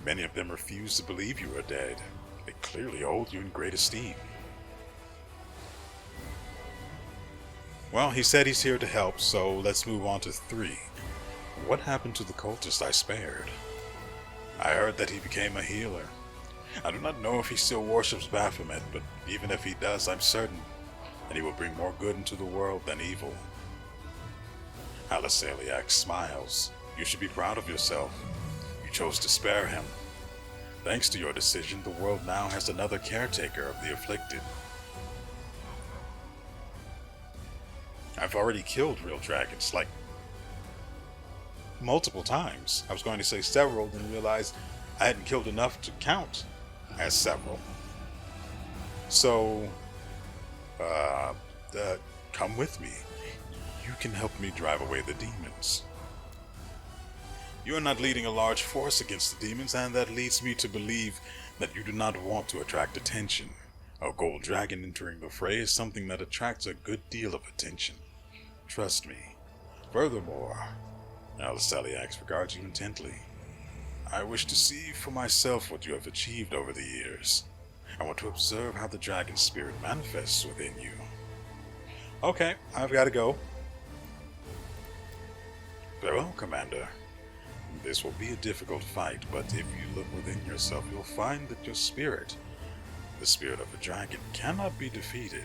Many of them refuse to believe you are dead. They clearly hold you in great esteem. Well, he said he's here to help, so let's move on to 3. What happened to the cultist I spared? I heard that he became a healer. I do not know if he still worships Baphomet, but even if he does, I'm certain that he will bring more good into the world than evil. Celiax smiles. You should be proud of yourself. You chose to spare him. Thanks to your decision, the world now has another caretaker of the afflicted. I've already killed real dragons, like, multiple times. I was going to say several, then realized I hadn't killed enough to count as several. So, come with me. You can help me drive away the demons. You are not leading a large force against the demons, and that leads me to believe that you do not want to attract attention. A gold dragon entering the fray is something that attracts a good deal of attention. Trust me. Furthermore, Celiax regards you intently. I wish to see for myself what you have achieved over the years. I want to observe how the dragon spirit manifests within you. Okay, I've got to go. Farewell, Commander. This will be a difficult fight, but if you look within yourself, you'll find that your spirit, the spirit of a dragon, cannot be defeated.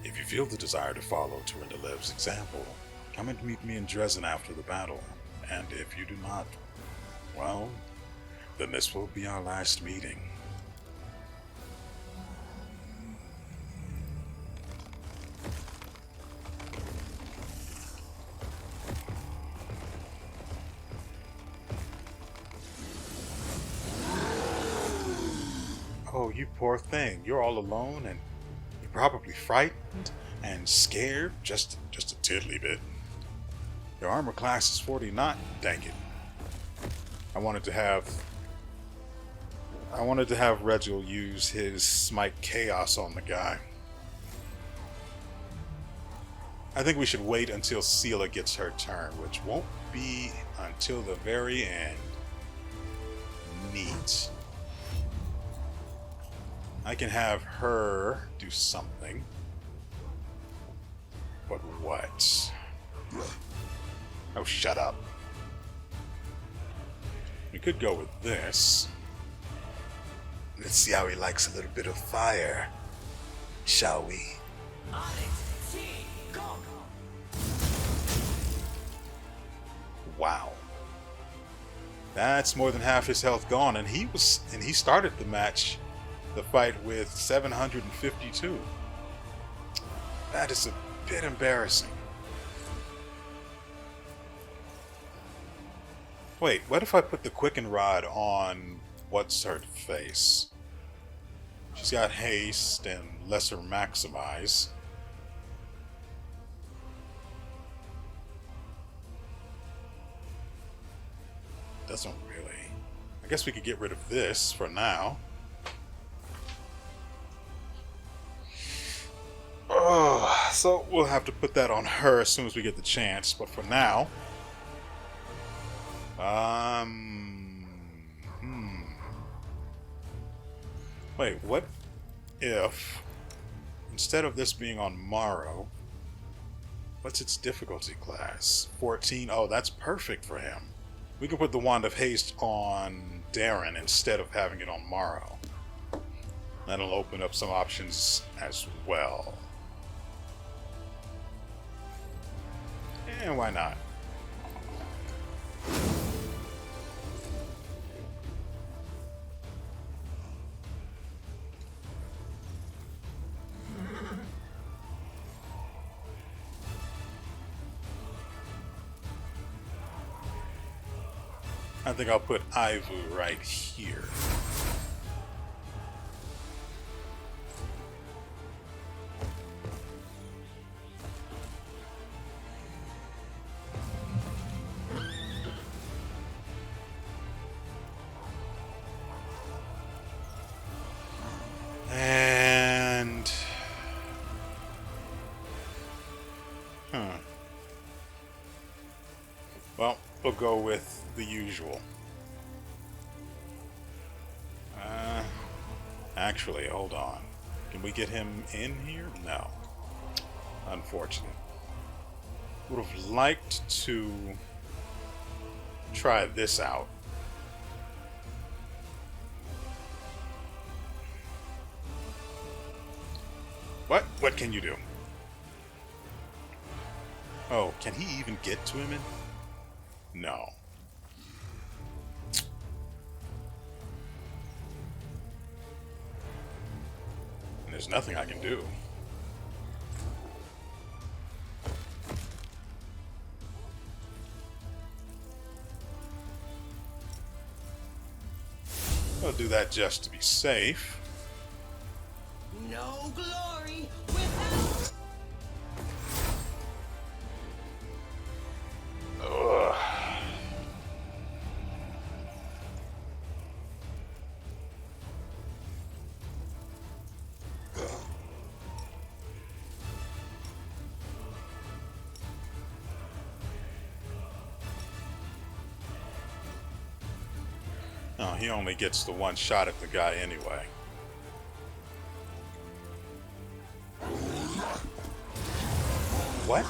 If you feel the desire to follow Turindalev's example, come and meet me in Drezen after the battle, and if you do not, well, then this will be our last meeting. Oh, you poor thing. You're all alone and you're probably frightened and scared just a tiddly bit. Your armor class is 49. Dang it. I wanted to have Regil use his Smite Chaos on the guy. I think we should wait until Seela gets her turn, which won't be until the very end. Neat. I can have her do something. But what? Oh, shut up. We could go with this. Let's see how he likes a little bit of fire, shall we? Wow. That's more than half his health gone, and he started the fight with 752. That is a bit embarrassing. Wait, what if I put the Quicken Rod on what's her face? She's got haste and lesser maximize. Doesn't really. I guess we could get rid of this for now. Oh, so we'll have to put that on her as soon as we get the chance, but for now... Wait, what if, instead of this being on Morrow, what's its difficulty class? 14. Oh, that's perfect for him. We can put the Wand of Haste on Darren instead of having it on Morrow. That'll open up some options as well. And why not? I think I'll put Ivu right here. And... Well, we'll go with the usual. Actually, hold on. Can we get him in here? No. Unfortunate. Would have liked to try this out. What? What can you do? Oh, can he even get to him in? No. And there's nothing I can do. I'll do that just to be safe. No glory without. Ugh. Oh, he only gets the one shot at the guy anyway. What?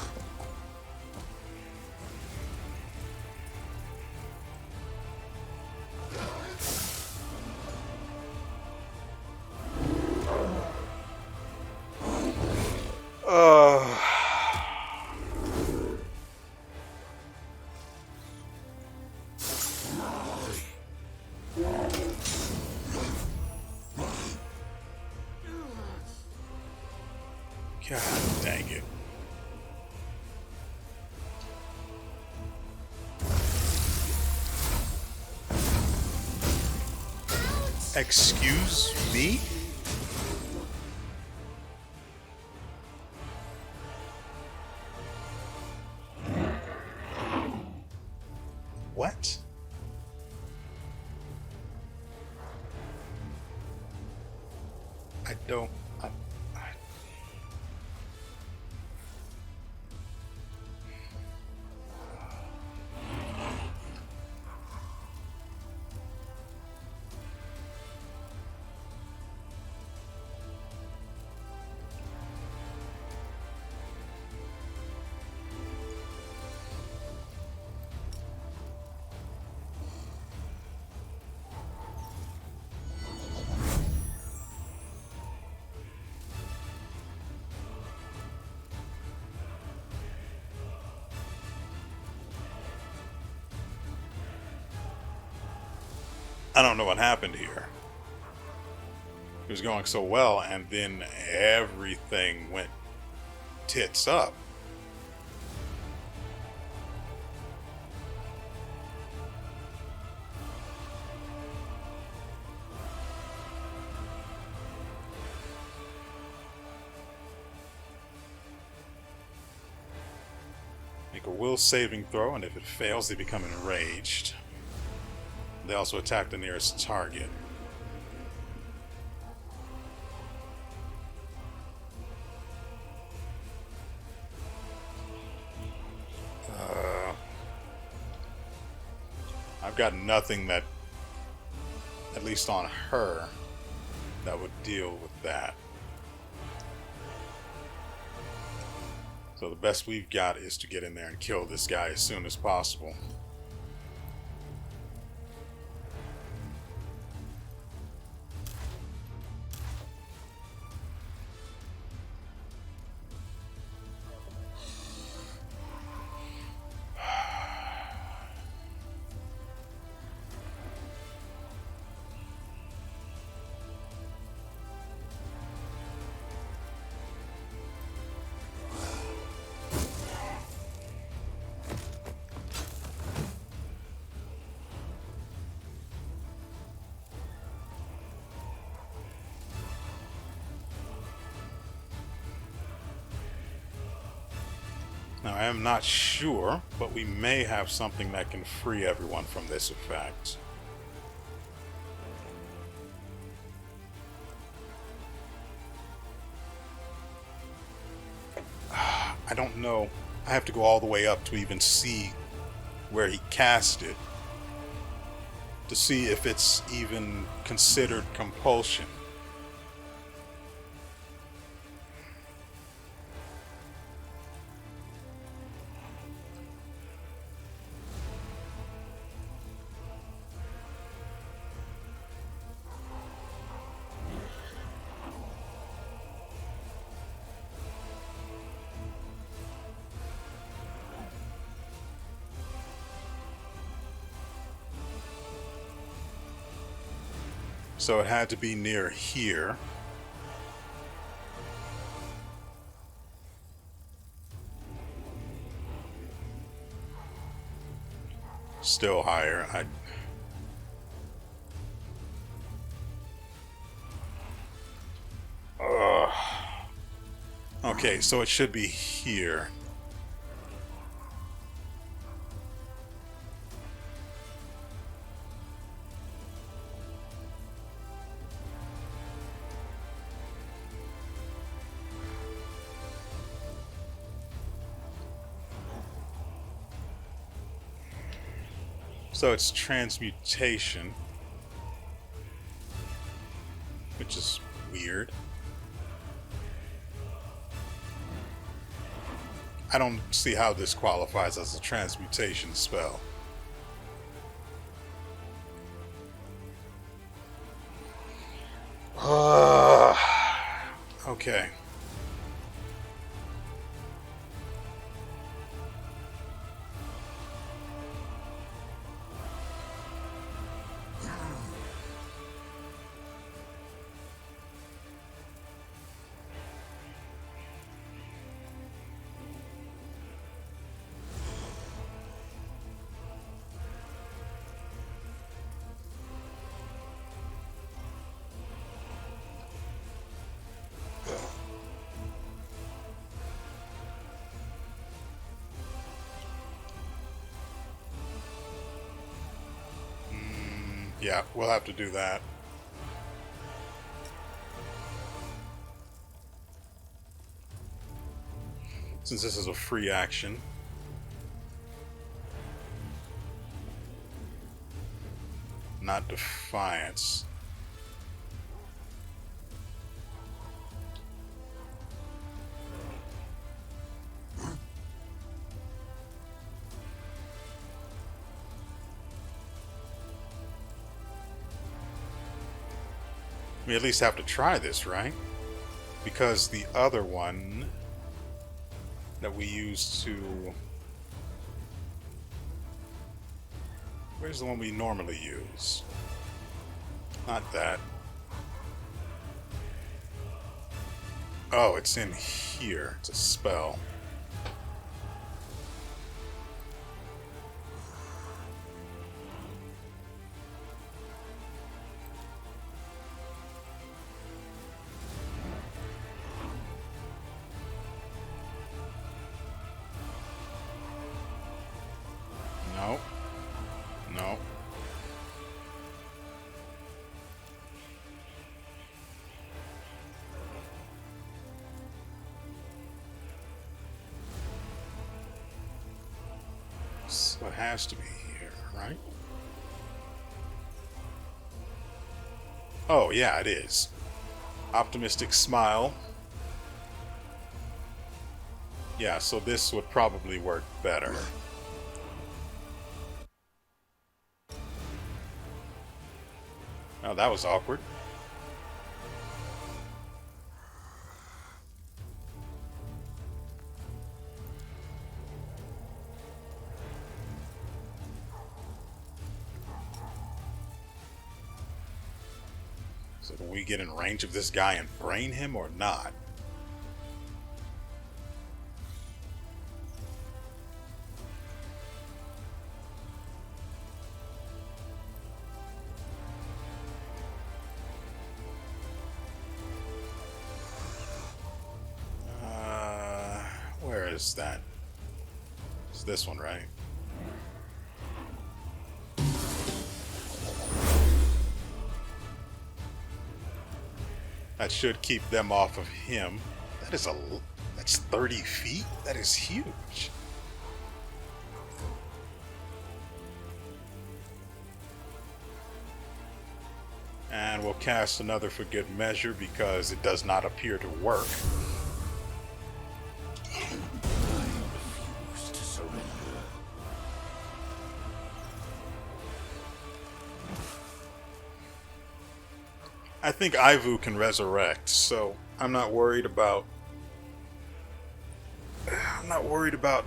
God dang it. Excuse me? What? I don't... I don't know what happened here. It was going so well, and then everything went tits up. Make a will saving throw, and if it fails, they become enraged. They also attack the nearest target. I've got nothing that, at least on her, that would deal with that. So the best we've got is to get in there and kill this guy as soon as possible. Now, I am not sure, but we may have something that can free everyone from this effect. I don't know. I have to go all the way up to even see where he cast it, to see if it's even considered compulsion. So it had to be near here. Still higher. Okay, so it should be here. So it's transmutation, which is weird. I don't see how this qualifies as a transmutation spell. Okay. Yeah, we'll have to do that. Since this is a free action. Not Defiance. We at least have to try this, right? Because the other one that we used to... Where's the one we normally use? Not that. Oh, it's in here. It's a spell. No. No. So it has to be here, right? Oh, yeah, it is. Optimistic smile. Yeah, so this would probably work better. Oh, that was awkward. So do we get in range of this guy and brain him or not? Where is that? It's this one, right? That should keep them off of him. That's 30 feet? That is huge. And we'll cast another for good measure because it does not appear to work. Refuse to surrender. I think Ivu can resurrect, so I'm not worried about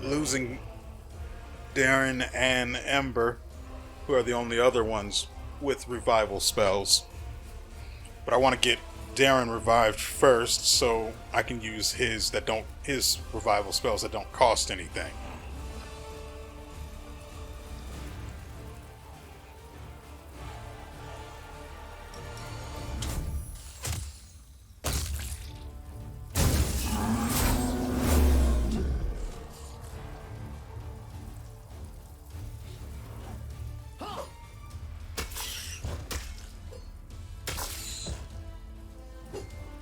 losing Darren and Ember, who are the only other ones with revival spells. But I want to get Darren revived first so I can use his revival spells that don't cost anything.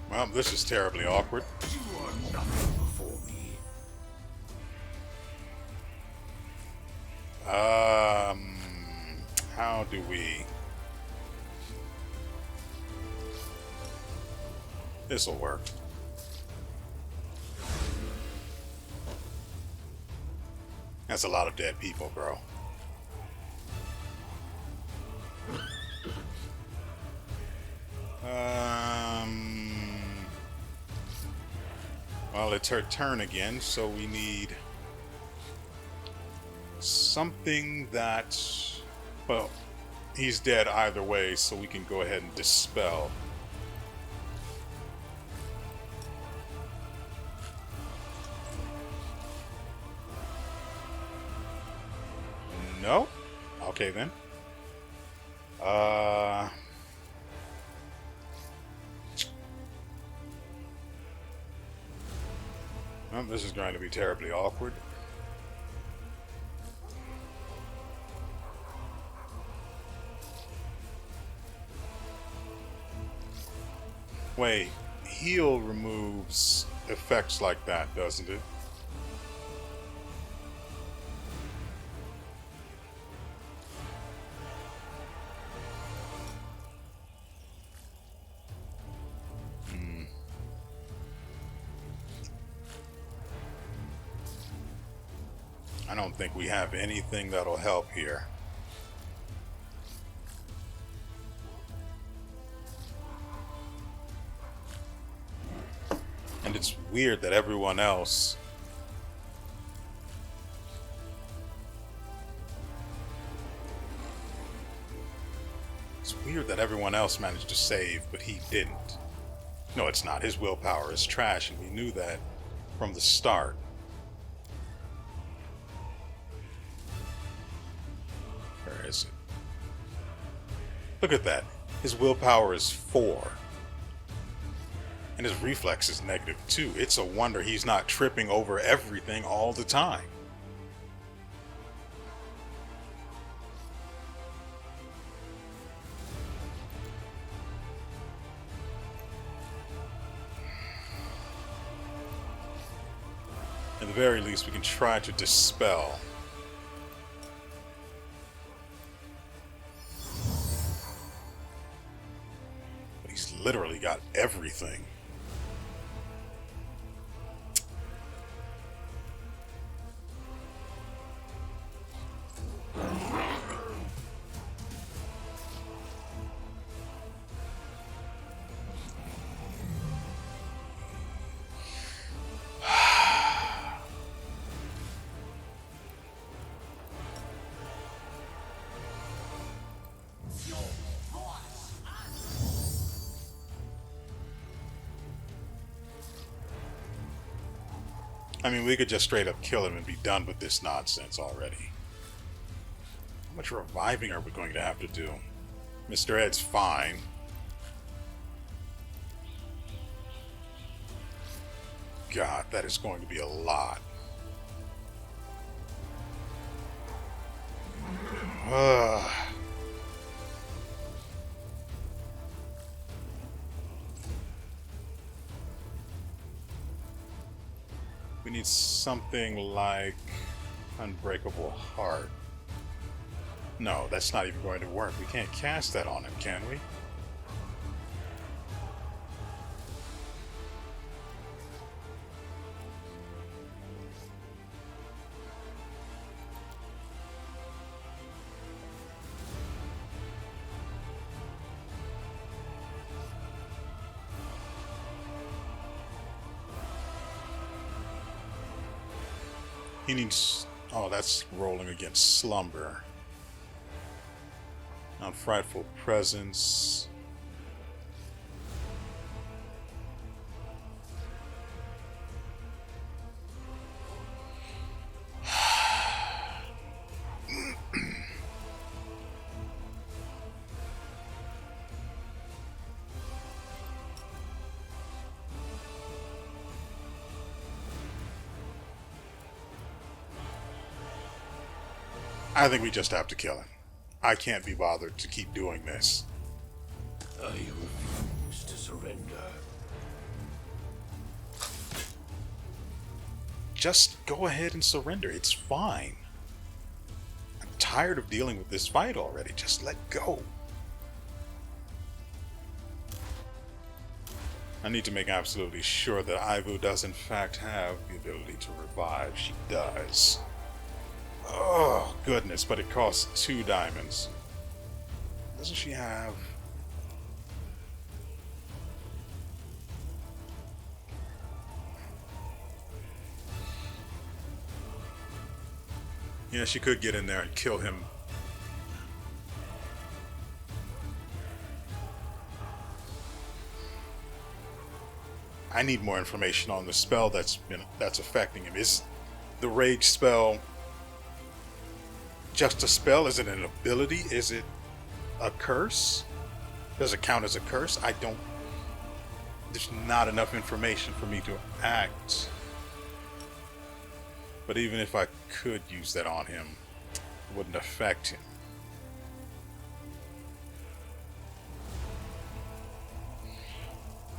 Well, this is terribly awkward. You are nothing before me. How do we... This'll work. That's a lot of dead people, bro. Well, it's her turn again, so we need something that... Well, he's dead either way, so we can go ahead and dispel. No? Okay, then. Well, this is going to be terribly awkward. Wait, heal removes effects like that, doesn't it? I don't think we have anything that'll help here. And it's weird that everyone else... It's weird that everyone else managed to save, but he didn't. No, it's not. His willpower is trash, and we knew that from the start. Where is it? Look at that. His willpower is 4. And his reflex is -2. It's a wonder he's not tripping over everything all the time. At the very least, we can try to dispel. But he's literally got everything. I mean, we could just straight up kill him and be done with this nonsense already. How much reviving are we going to have to do? Mr. Ed's fine. God, that is going to be a lot. We need something like Unbreakable Heart. No, that's not even going to work. We can't cast that on him, can we? He needs... Oh, that's rolling against Slumber. Frightful Presence. I think we just have to kill him. I can't be bothered to keep doing this. I refuse to surrender. Just go ahead and surrender. It's fine. I'm tired of dealing with this fight already. Just let go. I need to make absolutely sure that Ivu does in fact have the ability to revive. She does. Oh, goodness, but it costs 2 diamonds. Doesn't she have... Yeah, she could get in there and kill him. I need more information on the spell that's affecting him. Is the rage spell just a spell? Is it an ability? Is it a curse? Does it count as a curse? I don't... There's not enough information for me to act. But even if I could use that on him, it wouldn't affect him.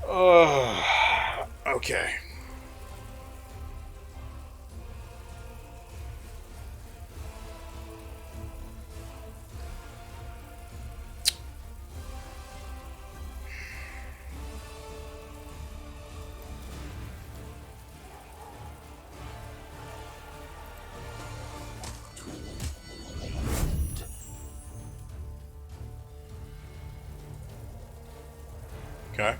Oh, okay. Okay.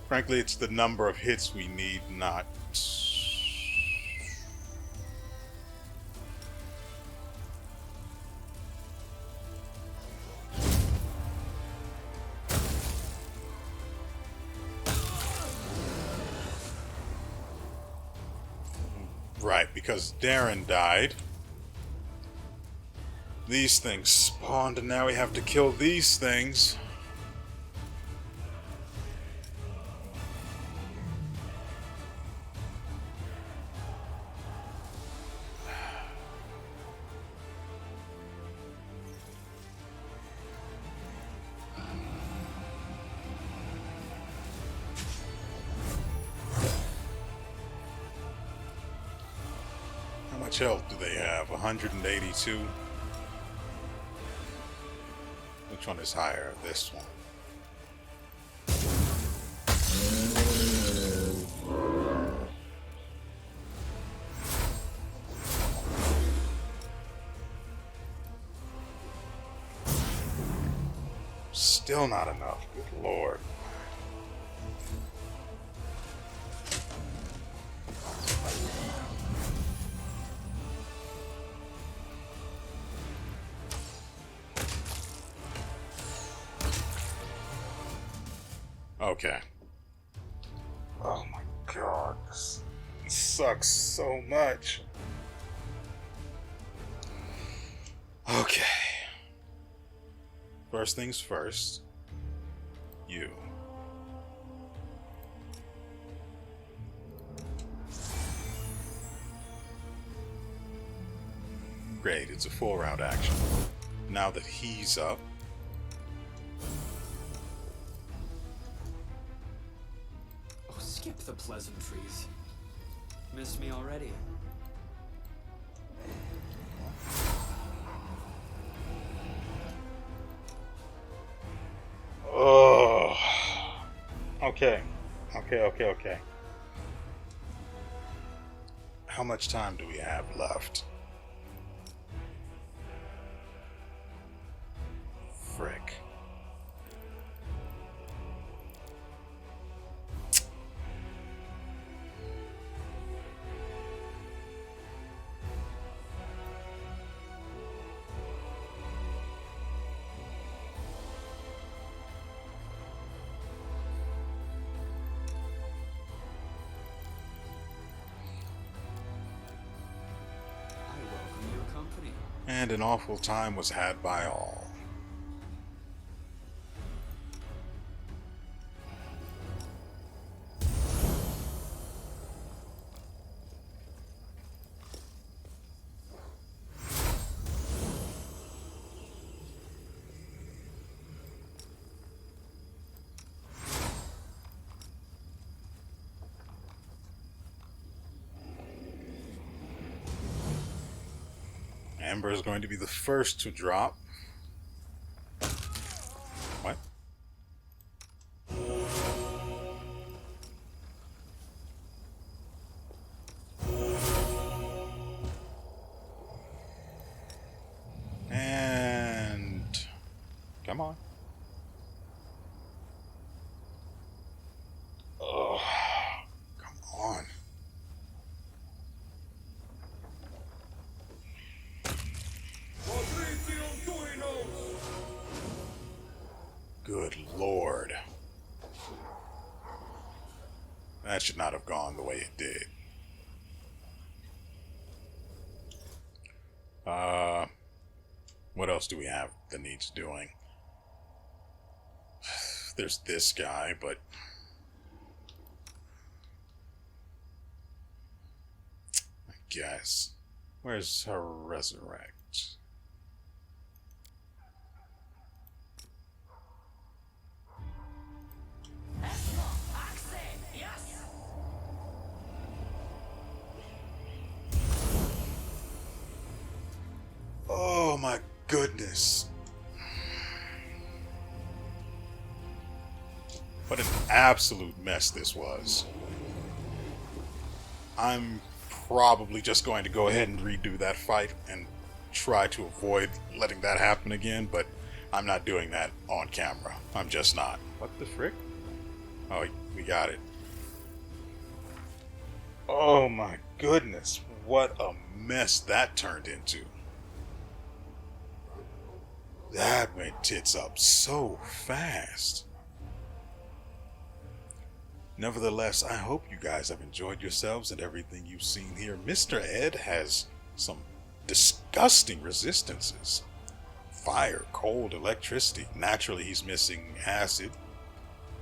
Frankly, it's the number of hits we need, not... Right, because Darren died. These things spawned, and now we have to kill these things. How much health do they have? 182? Which one is higher? This one. Still not enough, good lord. Okay. Oh my god, this sucks so much. Okay. First things first. You. Great, it's a full round action. Now that he's up, Oh, skip the pleasantries. Missed me already. oh, okay. Okay. How much time do we have left? Frick. I welcome your company. And an awful time was had by all. Amber is going to be the first to drop. What? And come on. Oh, come on. Good Lord. That should not have gone the way it did. What else do we have that needs doing? There's this guy, but I guess. Where's her resurrect? Oh my goodness. What an absolute mess this was. I'm probably just going to go ahead and redo that fight and try to avoid letting that happen again, but I'm not doing that on camera. I'm just not. What the frick? Oh, we got it. Oh my goodness. What a mess that turned into. That went tits up so fast. Nevertheless, I hope you guys have enjoyed yourselves and everything you've seen here. Mr. Ed has some disgusting resistances. Fire, cold, electricity. Naturally, he's missing acid.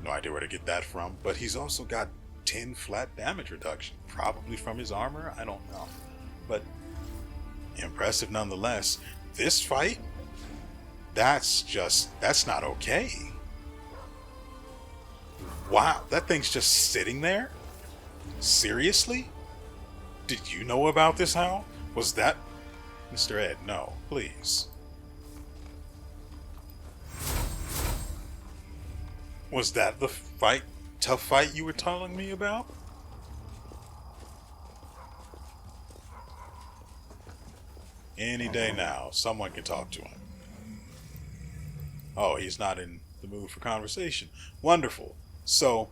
No idea where to get that from. But he's also got 10 flat damage reduction. Probably from his armor? I don't know. But impressive nonetheless. This fight? That's not okay. Wow, that thing's just sitting there? Seriously? Did you know about this, Hal? Was that... Mr. Ed, no, please. Was that the tough fight you were telling me about? Any day now, someone can talk to him. Oh, he's not in the mood for conversation. Wonderful. So,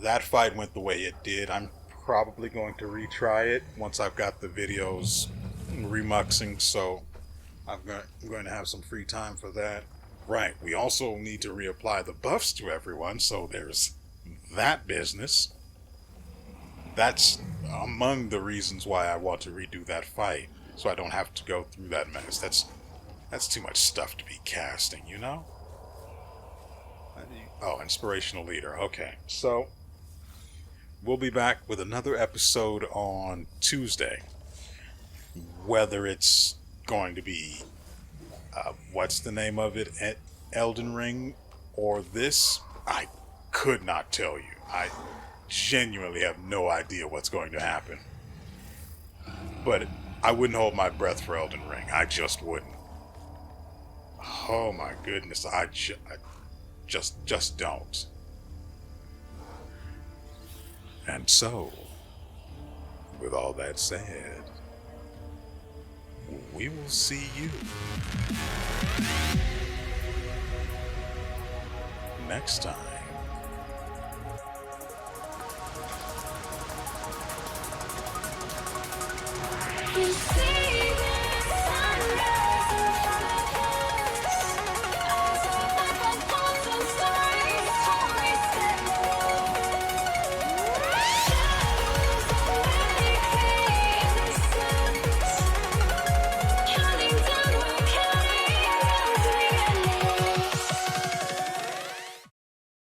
that fight went the way it did. I'm probably going to retry it once I've got the videos remuxing, so I'm going to have some free time for that. Right, we also need to reapply the buffs to everyone, so there's that business. That's among the reasons why I want to redo that fight, so I don't have to go through that mess. That's too much stuff to be casting, you know? Oh, inspirational leader. Okay, so we'll be back with another episode on Tuesday. Whether it's going to be, what's the name of it, at Elden Ring or this, I could not tell you. I genuinely have no idea what's going to happen. But I wouldn't hold my breath for Elden Ring. I just wouldn't. Oh my goodness, I just don't. And so, with all that said, we will see you next time. You